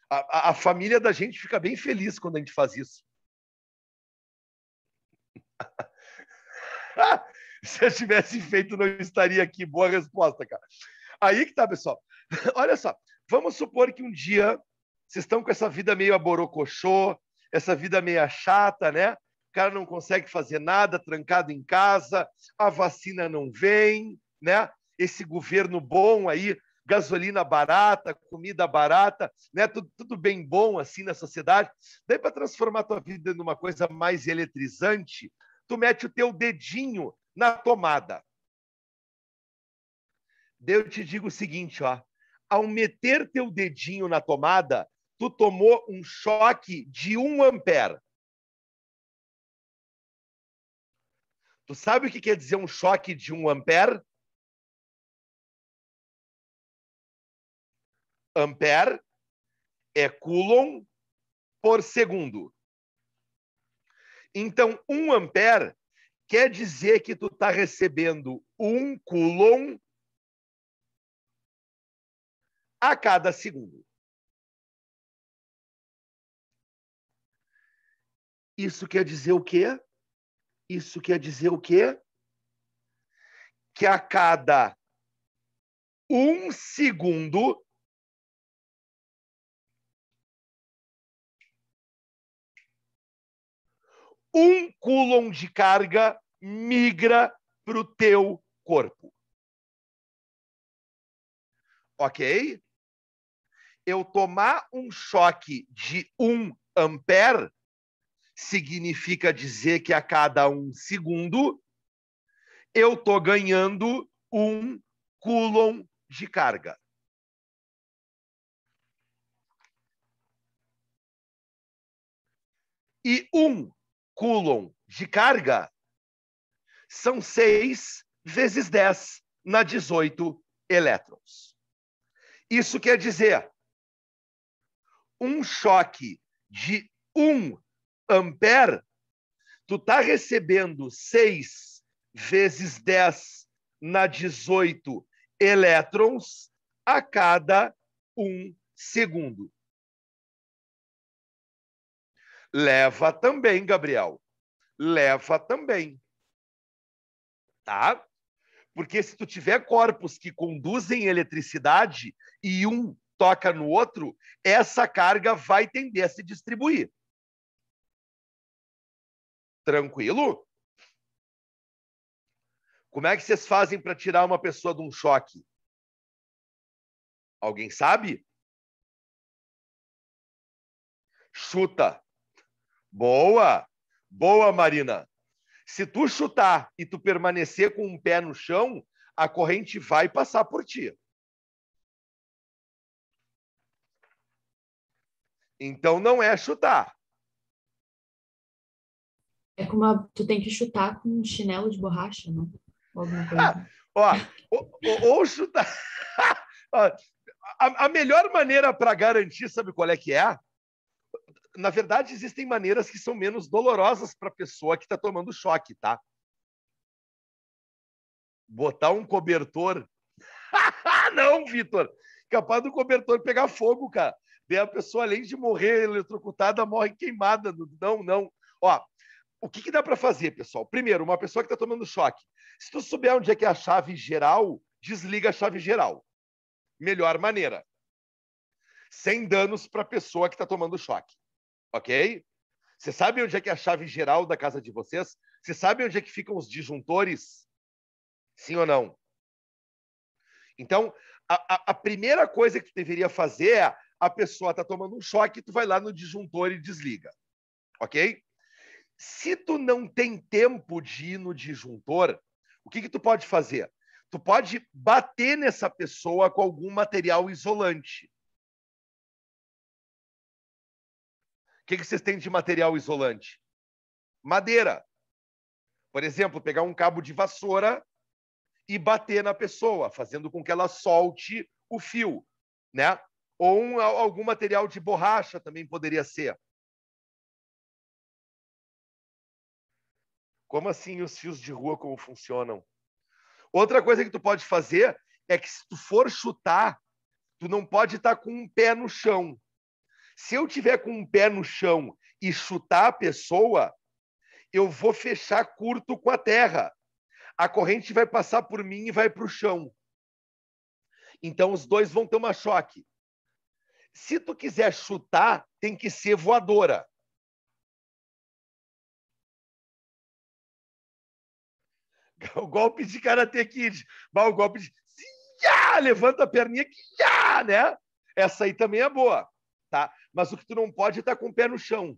A família da gente fica bem feliz quando a gente faz isso. Se eu tivesse feito, não estaria aqui. Boa resposta, cara. Aí que tá, pessoal. Olha só, vamos supor que um dia vocês estão com essa vida meio aborocochô, essa vida meio chata, né? O cara não consegue fazer nada, trancado em casa, a vacina não vem, né? Esse governo bom aí, gasolina barata, comida barata, né? Tudo bem bom assim na sociedade. Daí, para transformar a tua vida numa coisa mais eletrizante, tu mete o teu dedinho na tomada. Daí eu te digo o seguinte, ó. Ao meter teu dedinho na tomada, tu tomou um choque de 1 ampere. Tu sabe o que quer dizer um choque de 1 ampere? Ampere é coulomb por segundo. Então, 1 ampere quer dizer que tu está recebendo 1 coulomb a cada segundo. Isso quer dizer o quê? Isso quer dizer o quê? Que a cada 1 segundo, um coulomb de carga migra para o teu corpo. Ok? Eu tomar um choque de 1 ampere significa dizer que a cada 1 segundo eu estou ganhando 1 coulomb de carga. E 1 coulomb de carga são 6 vezes 10 na 18 elétrons. Isso quer dizer, um choque de 1 ampere, tu está recebendo 6 vezes 10 na 18 elétrons a cada 1 segundo. Leva também, Gabriel. Leva também. Tá? Porque se tu tiver corpos que conduzem eletricidade e um toca no outro, essa carga vai tender a se distribuir. Tranquilo? Como é que vocês fazem para tirar uma pessoa de um choque? Alguém sabe? Chuta. Boa! Boa, Marina. Se tu chutar e tu permanecer com um pé no chão, a corrente vai passar por ti. Então não é chutar. É como tu tem que chutar com um chinelo de borracha, não? Alguma coisa. Ou chutar. A melhor maneira para garantir, sabe qual é que é? Na verdade, existem maneiras que são menos dolorosas para a pessoa que está tomando choque, tá? Botar um cobertor. Não, Vitor! Capaz do cobertor pegar fogo, cara. Daí a pessoa, além de morrer eletrocutada, morre queimada. Não, não. Ó, o que dá para fazer, pessoal? Primeiro, uma pessoa que está tomando choque. Se tu souber onde é que é a chave geral, desliga a chave geral. Melhor maneira. Sem danos para a pessoa que está tomando choque. Ok? Você sabe onde é que é a chave geral da casa de vocês? Você sabe onde é que ficam os disjuntores? Sim ou não? Então, a primeira coisa que tu deveria fazer é a pessoa está tomando um choque, tu vai lá no disjuntor e desliga. Ok? Se tu não tem tempo de ir no disjuntor, o que tu pode fazer? Tu pode bater nessa pessoa com algum material isolante. O que vocês têm de material isolante? Madeira. Por exemplo, pegar um cabo de vassoura e bater na pessoa, fazendo com que ela solte o fio, né? Ou algum material de borracha também poderia ser. Como assim os fios de rua, como funcionam? Outra coisa que tu pode fazer é que se tu for chutar, tu não pode estar com um pé no chão. Se eu tiver com um pé no chão e chutar a pessoa, eu vou fechar curto com a terra. A corrente vai passar por mim e vai para o chão. Então, os dois vão tomar choque. Se tu quiser chutar, tem que ser voadora. O golpe de Karate Kid. O golpe de... Levanta a perninha que né? Essa aí também é boa, tá? Mas o que tu não pode é estar com o pé no chão.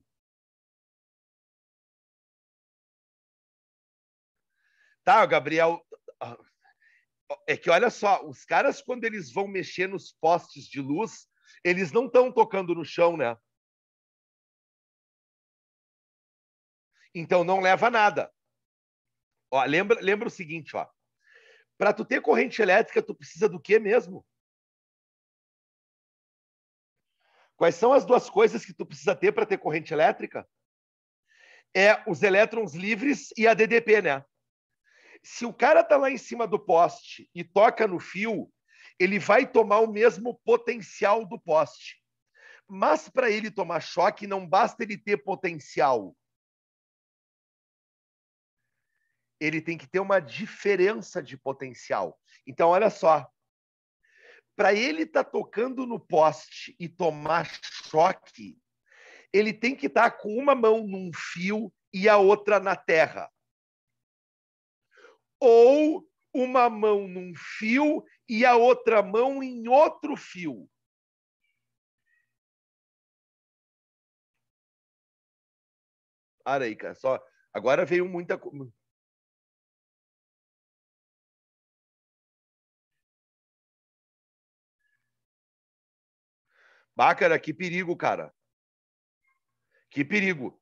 Tá, Gabriel? É que olha só, os caras, quando eles vão mexer nos postes de luz, eles não estão tocando no chão, né? Então não leva nada. Ó, lembra o seguinte, ó. Para tu ter corrente elétrica, tu precisa do quê mesmo? Quais são as duas coisas que tu precisa ter para ter corrente elétrica? É os elétrons livres e a DDP, né? Se o cara tá lá em cima do poste e toca no fio, ele vai tomar o mesmo potencial do poste. Mas para ele tomar choque, não basta ele ter potencial. Ele tem que ter uma diferença de potencial. Então, olha só. Para ele estar tocando no poste e tomar choque, ele tem que estar com uma mão num fio e a outra na terra. Ou uma mão num fio e a outra mão em outro fio. Olha aí, cara, só agora veio muita coisa. Cara, que perigo, cara. Que perigo.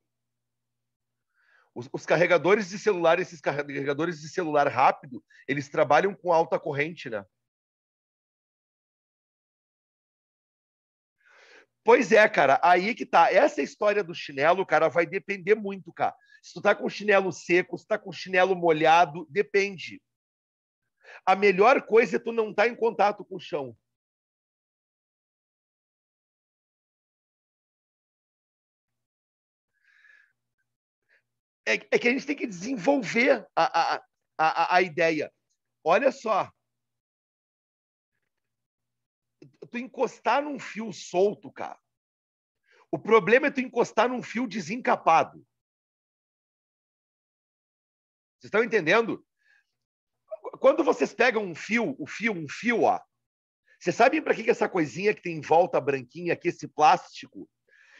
Os carregadores de celular, esses carregadores de celular rápido, eles trabalham com alta corrente, né? Pois é, cara, aí que tá. Essa história do chinelo, cara, vai depender muito, cara. Se tu tá com chinelo seco, se tu tá com chinelo molhado, depende. A melhor coisa é tu não estar em contato com o chão. É que a gente tem que desenvolver a ideia. Olha só. Tu encostar num fio solto, cara. O problema é tu encostar num fio desencapado. Vocês estão entendendo? Quando vocês pegam um fio, ó. Vocês sabem para que essa coisinha que tem em volta branquinha aqui, esse plástico?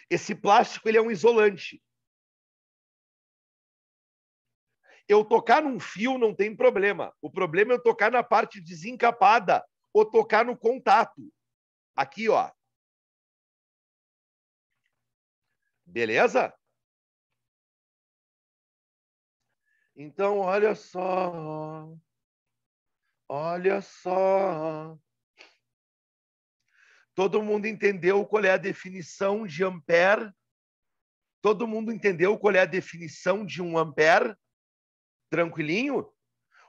Esse plástico, ele é um isolante. Eu tocar num fio não tem problema. O problema é eu tocar na parte desencapada ou tocar no contato. Aqui, ó. Beleza? Então, olha só. Olha só. Todo mundo entendeu qual é a definição de ampere? Todo mundo entendeu qual é a definição de um ampere? Tranquilinho?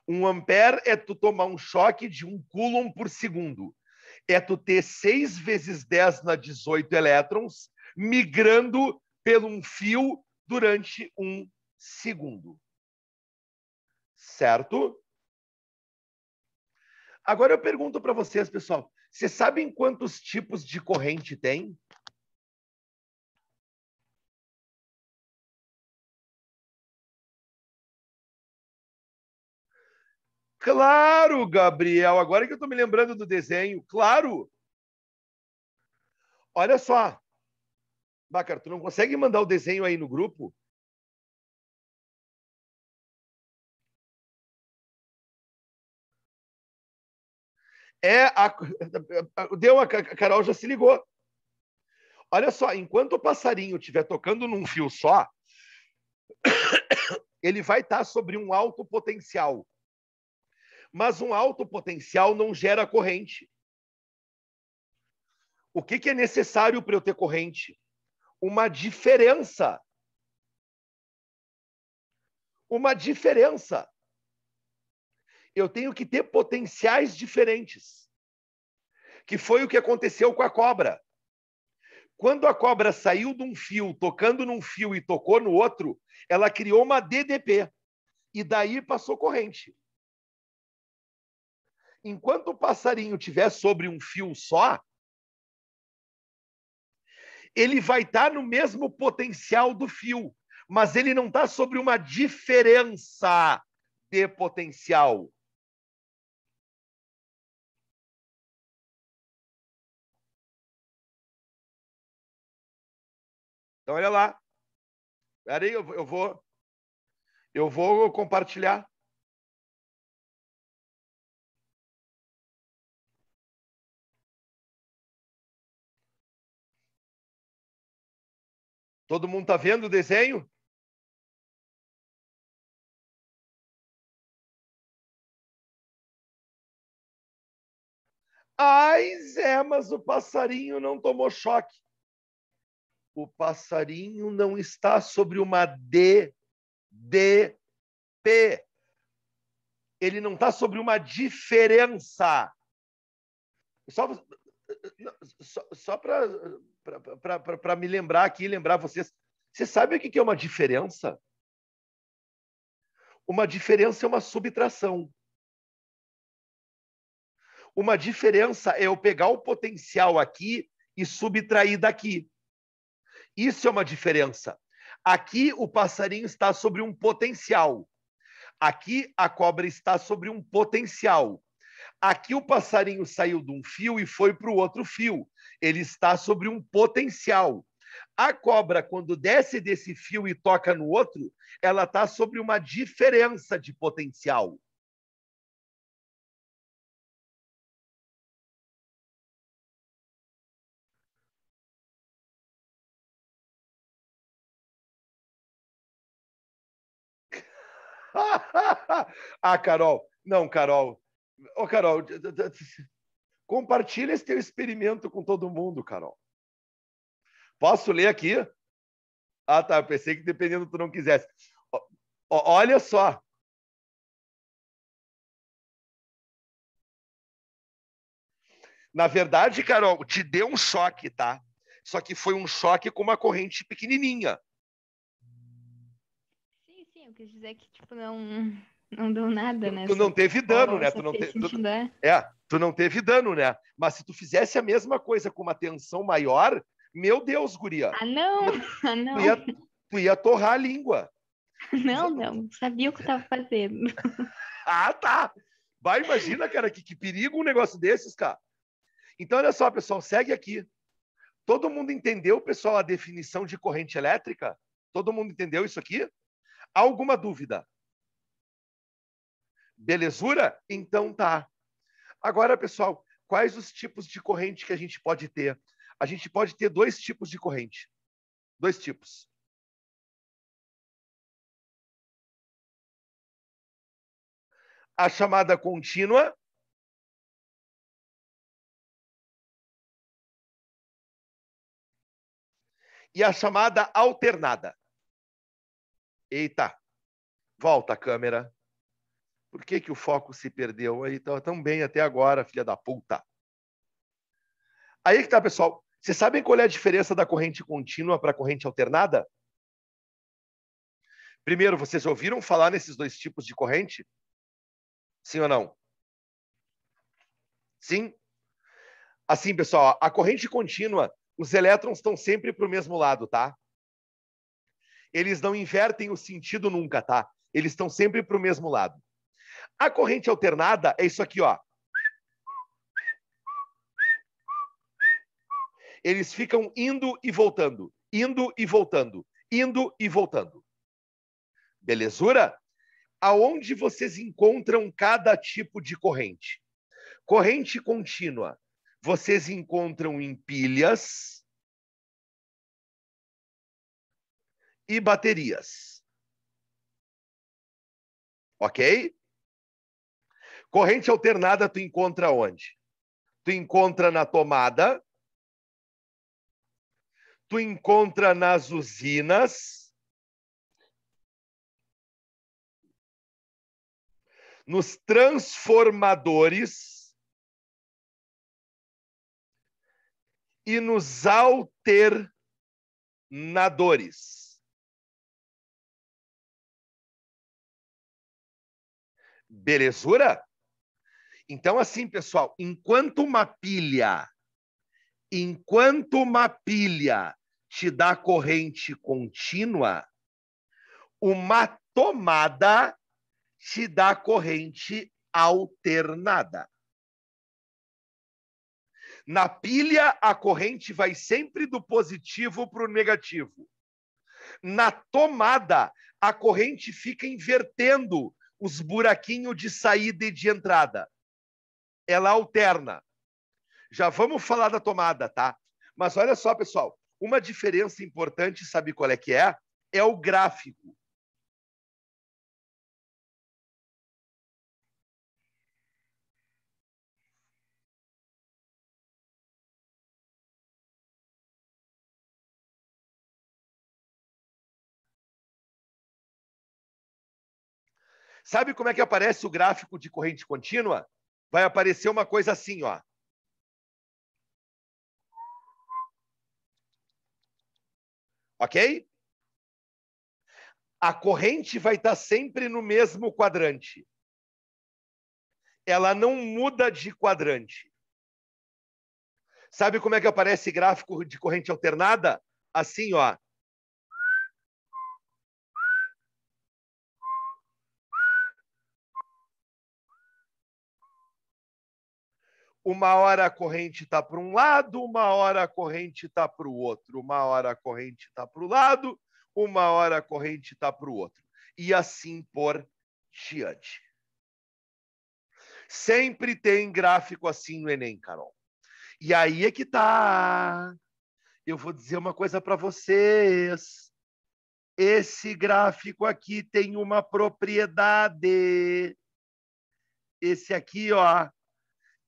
Um ampere é tu tomar um choque de 1 coulomb por segundo. É tu ter 6 vezes 10 na 18 elétrons migrando pelo um fio durante 1 segundo. Certo? Agora eu pergunto para vocês, pessoal. Vocês sabem quantos tipos de corrente tem? Claro, Gabriel. Agora que eu estou me lembrando do desenho. Claro. Olha só. Bacana, tu não consegue mandar o desenho aí no grupo? Deu, a Carol já se ligou. Olha só, enquanto o passarinho estiver tocando num fio só, ele vai estar sobre um alto potencial. Mas um alto potencial não gera corrente. O que é necessário para eu ter corrente? Uma diferença. Uma diferença. Eu tenho que ter potenciais diferentes. Que foi o que aconteceu com a cobra. Quando a cobra saiu de um fio, tocando num fio e tocou no outro, ela criou uma DDP. E daí passou corrente. Enquanto o passarinho estiver sobre um fio só, ele vai estar no mesmo potencial do fio, mas ele não está sobre uma diferença de potencial. Então, olha lá. Espera aí, eu vou compartilhar. Todo mundo está vendo o desenho? Ai, Zé, mas o passarinho não tomou choque. O passarinho não está sobre uma DDP. Ele não está sobre uma diferença. Só para me lembrar aqui, lembrar vocês. Você sabe o que é uma diferença? Uma diferença é uma subtração. Uma diferença é eu pegar o potencial aqui e subtrair daqui. Isso é uma diferença. Aqui o passarinho está sobre um potencial. Aqui a cobra está sobre um potencial. Aqui o passarinho saiu de um fio e foi para o outro fio. Ele está sobre um potencial. A cobra, quando desce desse fio e toca no outro, ela está sobre uma diferença de potencial. Ah, Carol. Não, Carol. Ô, Carol, compartilha esse teu experimento com todo mundo, Carol. Posso ler aqui? Ah, tá. Eu pensei que dependendo tu não quisesse. Olha só. Na verdade, Carol, te deu um choque, tá? Só que foi um choque com uma corrente pequenininha. Sim, eu quis dizer que, tipo, não deu nada, né? Tu não teve dano, né? Tu não teve dano, né? Mas se tu fizesse a mesma coisa com uma tensão maior, meu Deus, guria. Ah, não! Ah, não! Tu ia torrar a língua. Não. Sabia o que eu tava fazendo. Ah, tá. Vai, imagina, cara, que perigo um negócio desses, cara. Então, olha só, pessoal, segue aqui. Todo mundo entendeu, pessoal, a definição de corrente elétrica? Todo mundo entendeu isso aqui? Há alguma dúvida? Belezura? Então tá. Agora, pessoal, quais os tipos de corrente que a gente pode ter? A gente pode ter dois tipos de corrente. Dois tipos. A chamada contínua e a chamada alternada. Eita, volta a câmera. Por que o foco se perdeu? Aí estava tão bem até agora, filha da puta. Aí que tá, pessoal. Vocês sabem qual é a diferença da corrente contínua para a corrente alternada? Primeiro, vocês ouviram falar nesses dois tipos de corrente? Sim ou não? Sim? Assim, pessoal, a corrente contínua, os elétrons estão sempre para o mesmo lado, tá? Eles não invertem o sentido nunca, tá? Eles estão sempre para o mesmo lado. A corrente alternada é isso aqui, ó. Eles ficam indo e voltando, indo e voltando, indo e voltando. Belezura? Aonde vocês encontram cada tipo de corrente? Corrente contínua, vocês encontram em pilhas e baterias. Ok? Corrente alternada tu encontra onde? Tu encontra na tomada, tu encontra nas usinas, nos transformadores e nos alternadores. Belezura? Então, assim, pessoal, enquanto uma pilha te dá corrente contínua, uma tomada te dá corrente alternada. Na pilha, a corrente vai sempre do positivo para o negativo. Na tomada, a corrente fica invertendo os buraquinhos de saída e de entrada. Ela alterna. Já vamos falar da tomada, tá? Mas olha só, pessoal, uma diferença importante, sabe qual é que é? É o gráfico. Sabe como é que aparece o gráfico de corrente contínua? Vai aparecer uma coisa assim, ó. Ok? A corrente vai estar sempre no mesmo quadrante. Ela não muda de quadrante. Sabe como é que aparece gráfico de corrente alternada? Assim, ó. Uma hora a corrente está para um lado, uma hora a corrente está para o outro, uma hora a corrente está para o lado, uma hora a corrente está para o outro. E assim por diante. Sempre tem gráfico assim no Enem, Carol. E aí é que tá. Eu vou dizer uma coisa para vocês. Esse gráfico aqui tem uma propriedade. Esse aqui, ó,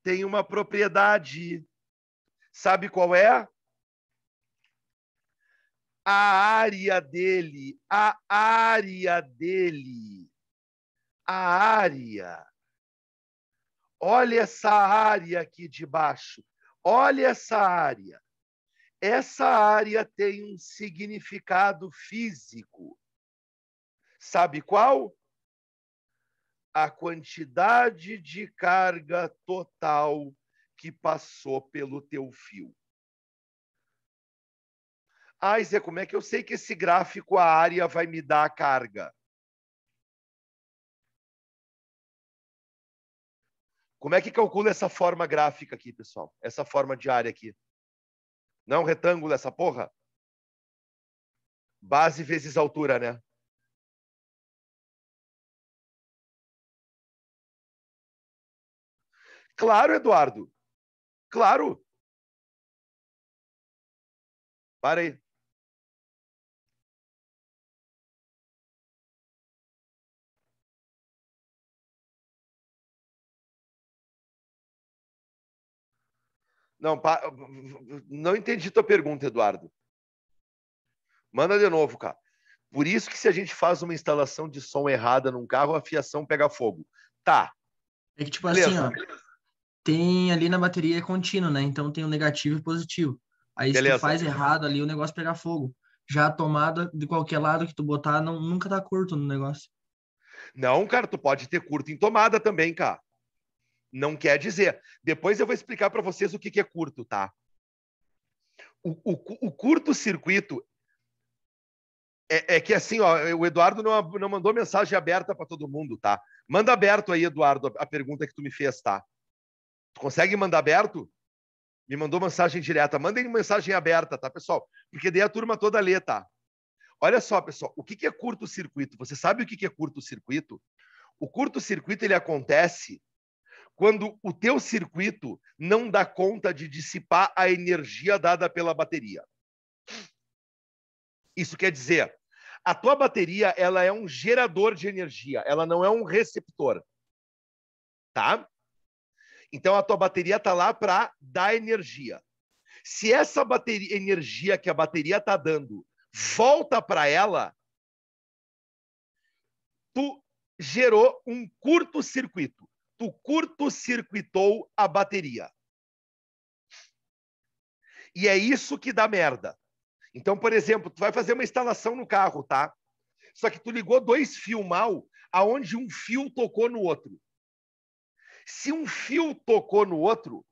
tem uma propriedade. Sabe qual é? A área dele, a área dele, a área. Olha essa área aqui de baixo. Olha essa área. Essa área tem um significado físico. Sabe qual? A quantidade de carga total que passou pelo teu fio. Ah, Zé, como é que eu sei que esse gráfico, a área, vai me dar a carga? Como é que calcula essa forma gráfica aqui, pessoal? Essa forma de área aqui. Não é um retângulo essa porra? Base vezes altura, né? Claro, Eduardo. Claro. Para aí. Não, não entendi tua pergunta, Eduardo. Manda de novo, cara. Por isso que se a gente faz uma instalação de som errada num carro, a fiação pega fogo. Tá. É que, tipo Beleza. assim, ó, tem ali na bateria é contínuo, né? Então tem o negativo e o positivo. Aí se tu Beleza. faz errado ali, o negócio pega fogo. Já a tomada, de qualquer lado que tu botar, nunca tá curto no negócio. Não, cara, tu pode ter curto em tomada também, cara. Não quer dizer. Depois eu vou explicar para vocês o que é curto, tá? O curto-circuito é que assim, ó, o Eduardo não mandou mensagem aberta para todo mundo, tá? Manda aberto aí, Eduardo, a pergunta que tu me fez, tá? Tu consegue mandar aberto? Me mandou mensagem direta. Mandem mensagem aberta, tá, pessoal? Porque daí a turma toda lê, tá? Olha só, pessoal, o que é curto-circuito? Você sabe o que é curto-circuito? O curto-circuito ele acontece quando o teu circuito não dá conta de dissipar a energia dada pela bateria. Isso quer dizer, a tua bateria ela é um gerador de energia, ela não é um receptor. Tá? Então a tua bateria está lá para dar energia. Se essa energia que a bateria está dando volta para ela, tu gerou um curto-circuito. Tu curto-circuitou a bateria. E é isso que dá merda. Então, por exemplo, tu vai fazer uma instalação no carro, tá? Só que tu ligou 2 fios mal, aonde um fio tocou no outro. Se um fio tocou no outro,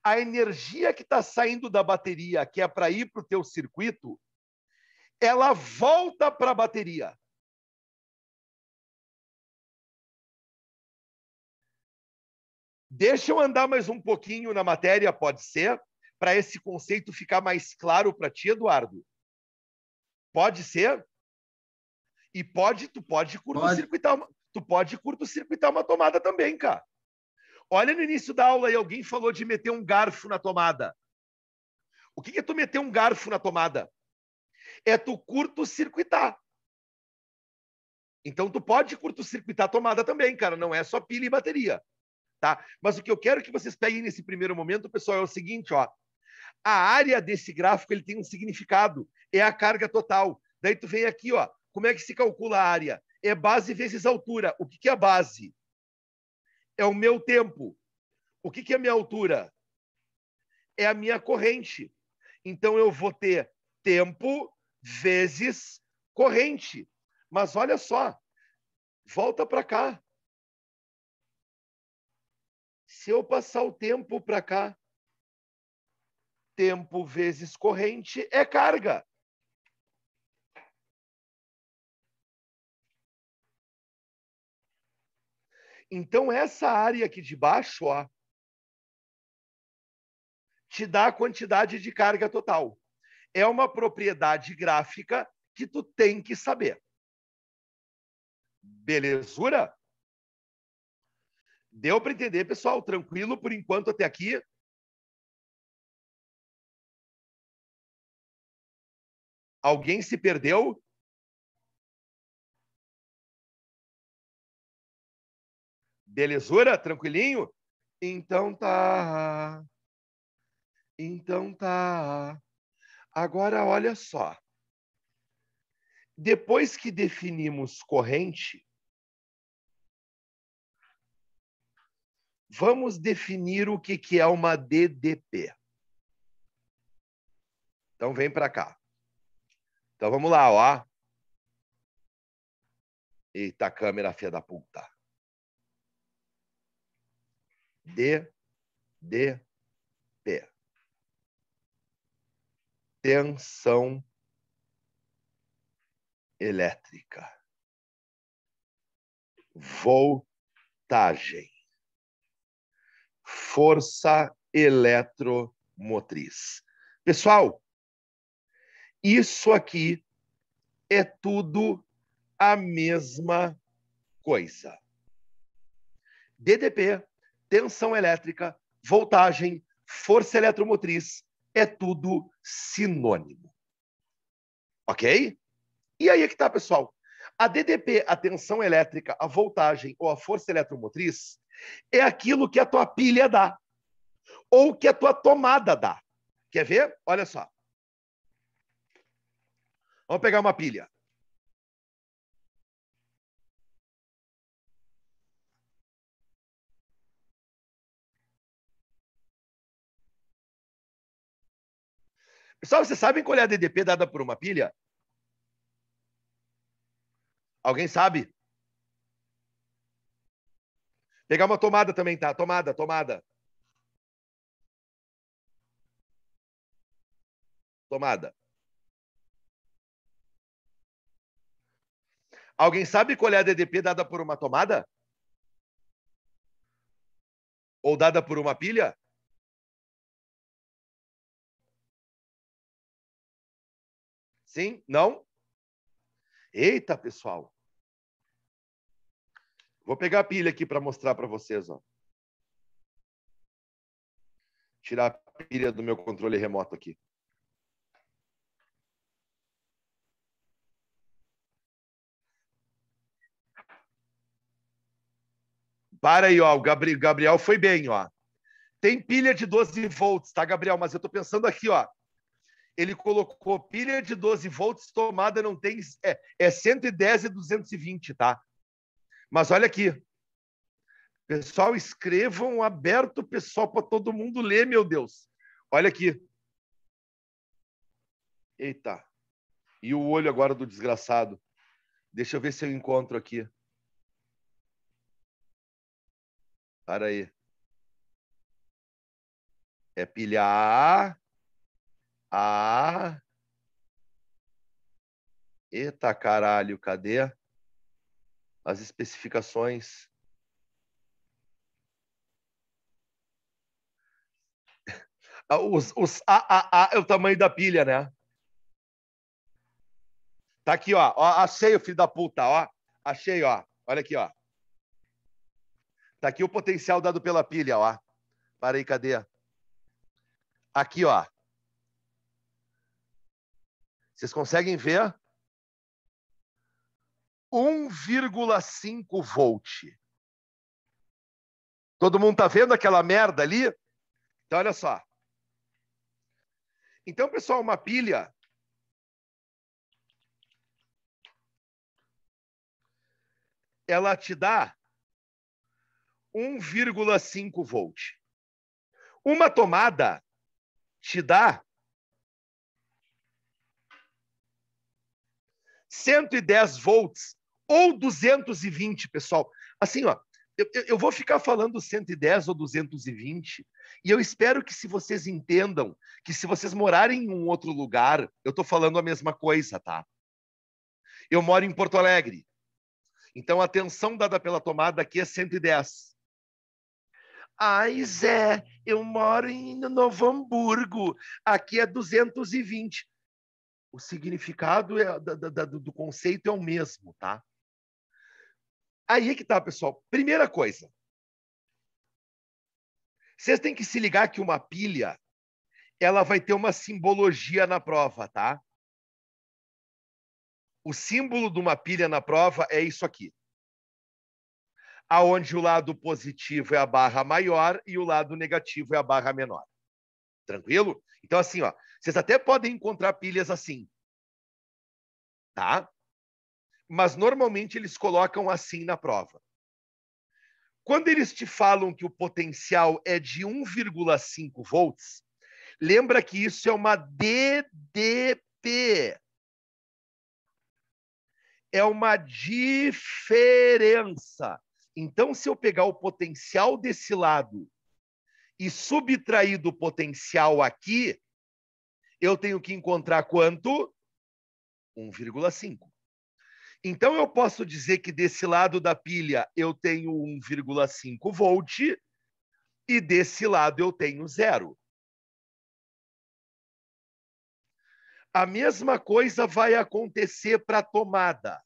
a energia que está saindo da bateria, que é para ir para o teu circuito, ela volta para a bateria. Deixa eu andar mais um pouquinho na matéria, pode ser, para esse conceito ficar mais claro para ti, Eduardo. Pode ser? E tu pode curto-circuitar uma tomada também, cara. Olha no início da aula aí, alguém falou de meter um garfo na tomada. O que é tu meter um garfo na tomada? É tu curto-circuitar. Então, tu pode curto-circuitar a tomada também, cara. Não é só pilha e bateria. Tá? Mas o que eu quero que vocês peguem nesse primeiro momento, pessoal, é o seguinte, ó. A área desse gráfico ele tem um significado. É a carga total. Daí tu vem aqui, ó. Como é que se calcula a área? É base vezes altura. O que é a base? É o meu tempo. O que é a minha altura? É a minha corrente. Então, eu vou ter tempo vezes corrente. Mas olha só. Volta para cá. Se eu passar o tempo para cá, tempo vezes corrente é carga. Então, essa área aqui de baixo, ó, te dá a quantidade de carga total. É uma propriedade gráfica que tu tem que saber. Belezura? Deu para entender, pessoal? Tranquilo por enquanto até aqui? Alguém se perdeu? Belezura? Tranquilinho? Então tá. Então tá. Agora olha só. Depois que definimos corrente, vamos definir o que é uma DDP. Então vem para cá. Então vamos lá, ó. Eita, câmera filha da puta. DDP. Tensão elétrica. Voltagem. Força eletromotriz. Pessoal, isso aqui é tudo a mesma coisa. DDP, tensão elétrica, voltagem, força eletromotriz, é tudo sinônimo. Ok? E aí é que tá, pessoal. A DDP, a tensão elétrica, a voltagem ou a força eletromotriz é aquilo que a tua pilha dá ou que a tua tomada dá. Quer ver? Olha só. Vamos pegar uma pilha. Pessoal, vocês sabem qual é a DDP dada por uma pilha? Alguém sabe? Pegar uma tomada também, tá? Tomada. Alguém sabe qual é a DDP dada por uma tomada? Ou dada por uma pilha? Sim? Não? Eita, pessoal. Vou pegar a pilha aqui para mostrar para vocês, ó. Tirar a pilha do meu controle remoto aqui. Para aí, ó. O Gabriel foi bem, ó. Tem pilha de 12 volts, tá, Gabriel? Mas eu tô pensando aqui, ó. Ele colocou pilha de 12 volts, tomada não tem... É 110 e 220, tá? Mas olha aqui. Pessoal, escrevam aberto, pessoal, para todo mundo ler, meu Deus. Olha aqui. Eita. E o olho agora do desgraçado. Deixa eu ver se eu encontro aqui. Para aí. É pilha A. A. Eita caralho, cadê as especificações? Os AAA é o tamanho da pilha, né? Tá aqui, ó. Achei o filho da puta, ó. Achei, ó. Olha aqui, ó. Tá aqui o potencial dado pela pilha, ó. Para aí, cadê? Aqui, ó. Vocês conseguem ver? 1,5 volt. Todo mundo tá vendo aquela merda ali? Então, olha só. Então, pessoal, uma pilha ela te dá 1,5 volt. Uma tomada te dá 110 volts ou 220, pessoal. Assim, ó, eu vou ficar falando 110 ou 220 e eu espero que se vocês entendam que se vocês morarem em um outro lugar, eu estou falando a mesma coisa, tá? Eu moro em Porto Alegre. Então, a tensão dada pela tomada aqui é 110. Ai, Zé, eu moro em Novo Hamburgo. Aqui é 220. O significado do conceito é o mesmo, tá? Aí que tá, pessoal. Primeira coisa. Vocês têm que se ligar que uma pilha, ela vai ter uma simbologia na prova, tá? O símbolo de uma pilha na prova é isso aqui. Aonde o lado positivo é a barra maior e o lado negativo é a barra menor. Tranquilo? Então, assim, ó, vocês até podem encontrar pilhas assim, tá? Mas normalmente eles colocam assim na prova. Quando eles te falam que o potencial é de 1,5 volts, lembra que isso é uma DDP. É uma diferença. Então, se eu pegar o potencial desse lado e subtrair do potencial aqui, eu tenho que encontrar quanto? 1,5. Então, eu posso dizer que desse lado da pilha eu tenho 1,5 volt e desse lado eu tenho 0. A mesma coisa vai acontecer para a tomada.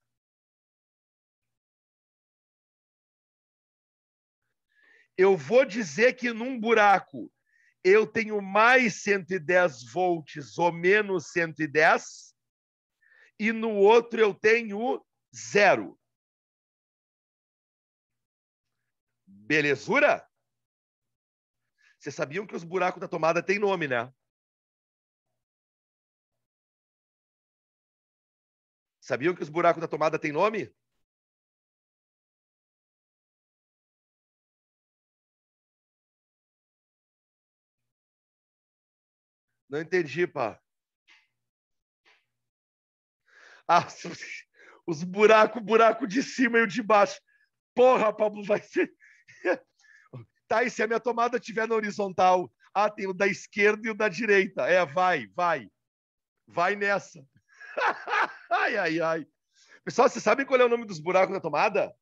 Eu vou dizer que num buraco eu tenho mais 110 volts ou menos 110 e no outro eu tenho 0. Belezura? Vocês sabiam que os buracos da tomada têm nome, né? Sabiam que os buracos da tomada têm nome? Não entendi, pá. Ah, os buraco de cima e o de baixo. Porra, Pablo, vai ser... Tá, e se a minha tomada estiver na horizontal? Ah, tem o da esquerda e o da direita. É, vai. Vai nessa. Ai, ai, ai. Pessoal, vocês sabem qual é o nome dos buracos da tomada?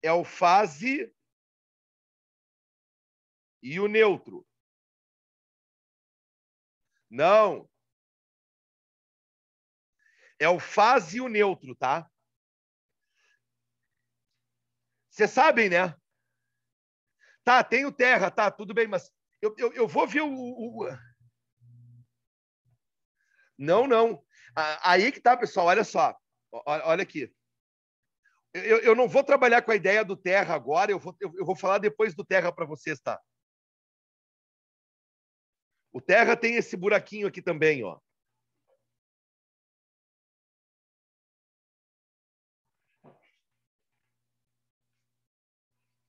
É o fase e o neutro. Não. É o fase e o neutro, tá? Vocês sabem, né? Tá, tem o terra, tá, tudo bem, mas eu vou ver Não. Aí que tá, pessoal, olha só. Olha aqui. Eu não vou trabalhar com a ideia do terra agora, eu vou falar depois do terra para vocês, tá? O terra tem esse buraquinho aqui também, ó.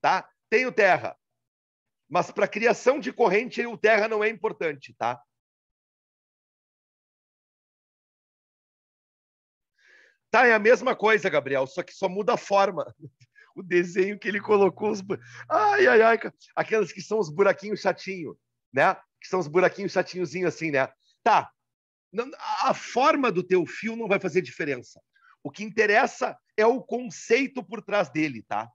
Tá? Tem o terra. Mas para criação de corrente, o terra não é importante, tá? Tá, é a mesma coisa, Gabriel, só que só muda a forma. O desenho que ele colocou. Ai, ai, ai. Aquelas que são os buraquinhos chatinhos, né? Que são os buraquinhos chatinhozinhos assim, né? Tá. A forma do teu fio não vai fazer diferença. O que interessa é o conceito por trás dele, tá?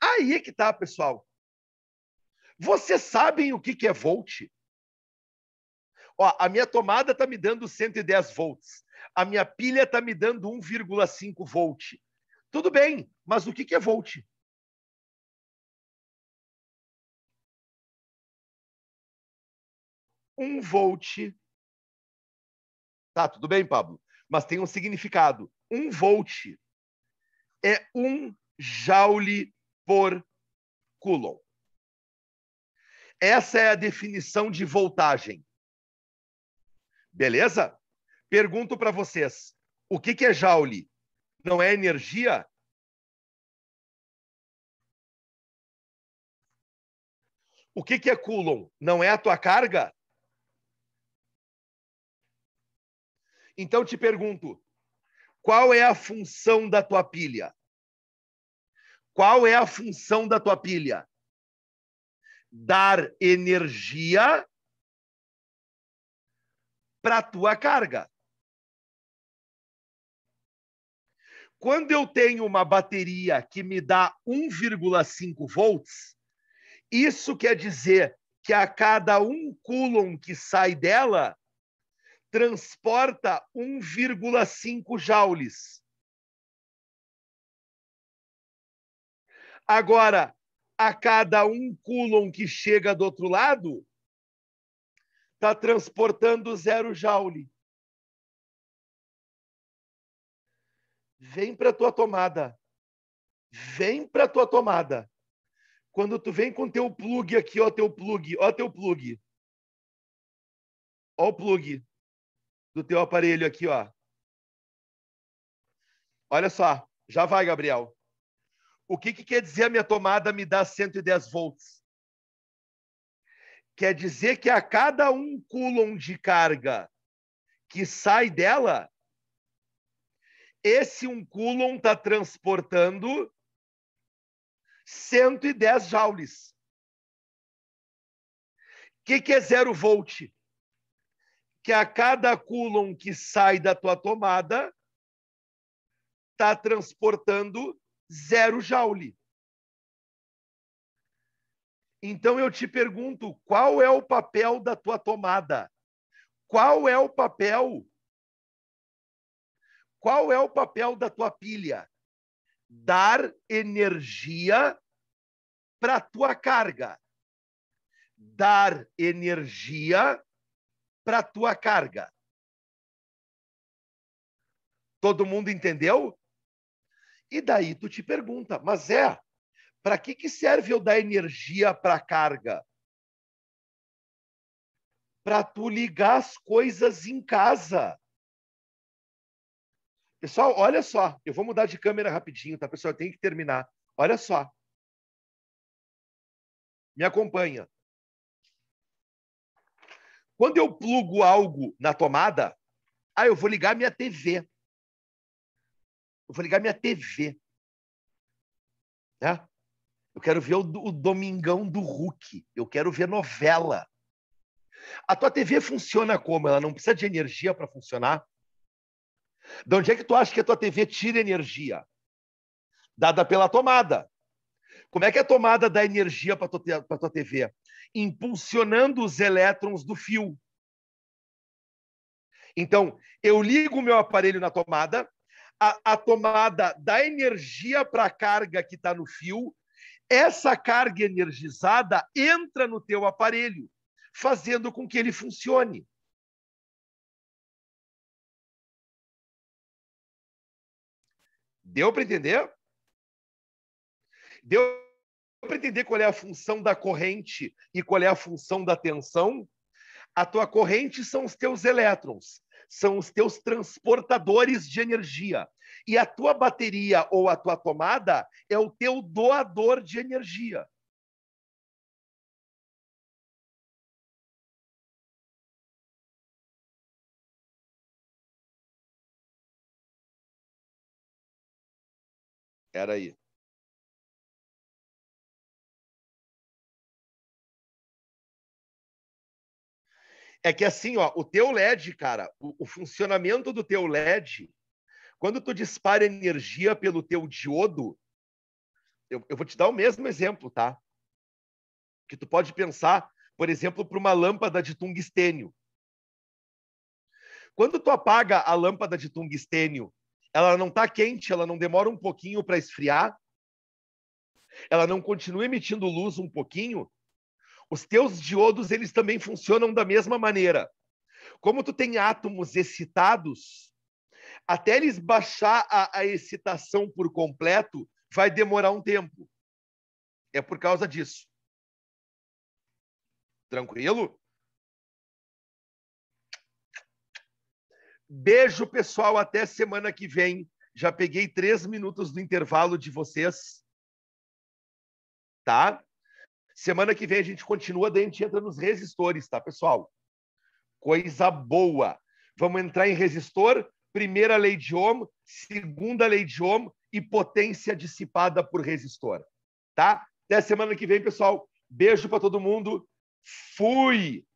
Aí é que tá, pessoal. Vocês sabem o que é volt? Ó, a minha tomada está me dando 110 volts. A minha pilha está me dando 1,5 volt. Tudo bem, mas o que é volt? Um volt. Tá, tudo bem, Pablo. Mas tem um significado. Um volt é 1 joule por coulomb. Essa é a definição de voltagem. Beleza? Pergunto para vocês. O que é joule? Não é energia? O que é coulomb? Não é a tua carga? Então te pergunto, qual é a função da tua pilha? Qual é a função da tua pilha? Dar energia para a tua carga. Quando eu tenho uma bateria que me dá 1,5 volts, isso quer dizer que a cada 1 coulomb que sai dela, transporta 1,5 joules. Agora, a cada 1 coulomb que chega do outro lado, está transportando 0 joule. Vem para a tua tomada. Vem para a tua tomada. Quando tu vem com teu plug aqui, ó teu plug, ó teu plug. Ó o plug do teu aparelho aqui, ó. Olha só, já vai, Gabriel. O que quer dizer a minha tomada me dá 110 volts? Quer dizer que a cada 1 coulomb de carga que sai dela, esse 1 coulomb está transportando 110 joules. O que é 0 volt? Que a cada coulomb que sai da tua tomada, está transportando 0 joule. Então eu te pergunto, qual é o papel da tua tomada? Qual é o papel? Qual é o papel da tua pilha? Dar energia para a tua carga. Dar energia para a tua carga. Todo mundo entendeu? E daí tu te pergunta, mas para que serve eu dar energia para a carga? Para tu ligar as coisas em casa. Pessoal, olha só. Eu vou mudar de câmera rapidinho, tá, pessoal? Eu tenho que terminar. Olha só. Me acompanha. Quando eu plugo algo na tomada, eu vou ligar minha TV. Eu vou ligar minha TV. Né? Eu quero ver o Domingão do Hulk. Eu quero ver novela. A tua TV funciona como? Ela não precisa de energia para funcionar? De onde é que tu acha que a tua TV tira energia? Dada pela tomada. Como é que a tomada dá energia para a tua TV? Impulsionando os elétrons do fio. Então, eu ligo o meu aparelho na tomada, a tomada dá energia para a carga que está no fio, essa carga energizada entra no teu aparelho, fazendo com que ele funcione. Deu para entender? Deu para entender qual é a função da corrente e qual é a função da tensão? A tua corrente são os teus elétrons, são os teus transportadores de energia. E a tua bateria ou a tua tomada é o teu doador de energia. Espera aí. É que assim, ó, o teu LED, cara, o funcionamento do teu LED, quando tu dispara energia pelo teu diodo, eu vou te dar o mesmo exemplo, tá? Que tu pode pensar, por exemplo, para uma lâmpada de tungstênio. Quando tu apaga a lâmpada de tungstênio, ela não está quente, ela não demora um pouquinho para esfriar, ela não continua emitindo luz um pouquinho, os teus diodos, eles também funcionam da mesma maneira. Como tu tem átomos excitados, até eles baixar a excitação por completo, vai demorar um tempo. É por causa disso. Tranquilo? Beijo, pessoal. Até semana que vem. Já peguei 3 minutos do intervalo de vocês. Tá? Semana que vem a gente continua, daí a gente entra nos resistores, tá, pessoal? Coisa boa. Vamos entrar em resistor, primeira lei de Ohm, segunda lei de Ohm e potência dissipada por resistor. Tá? Até semana que vem, pessoal. Beijo para todo mundo. Fui!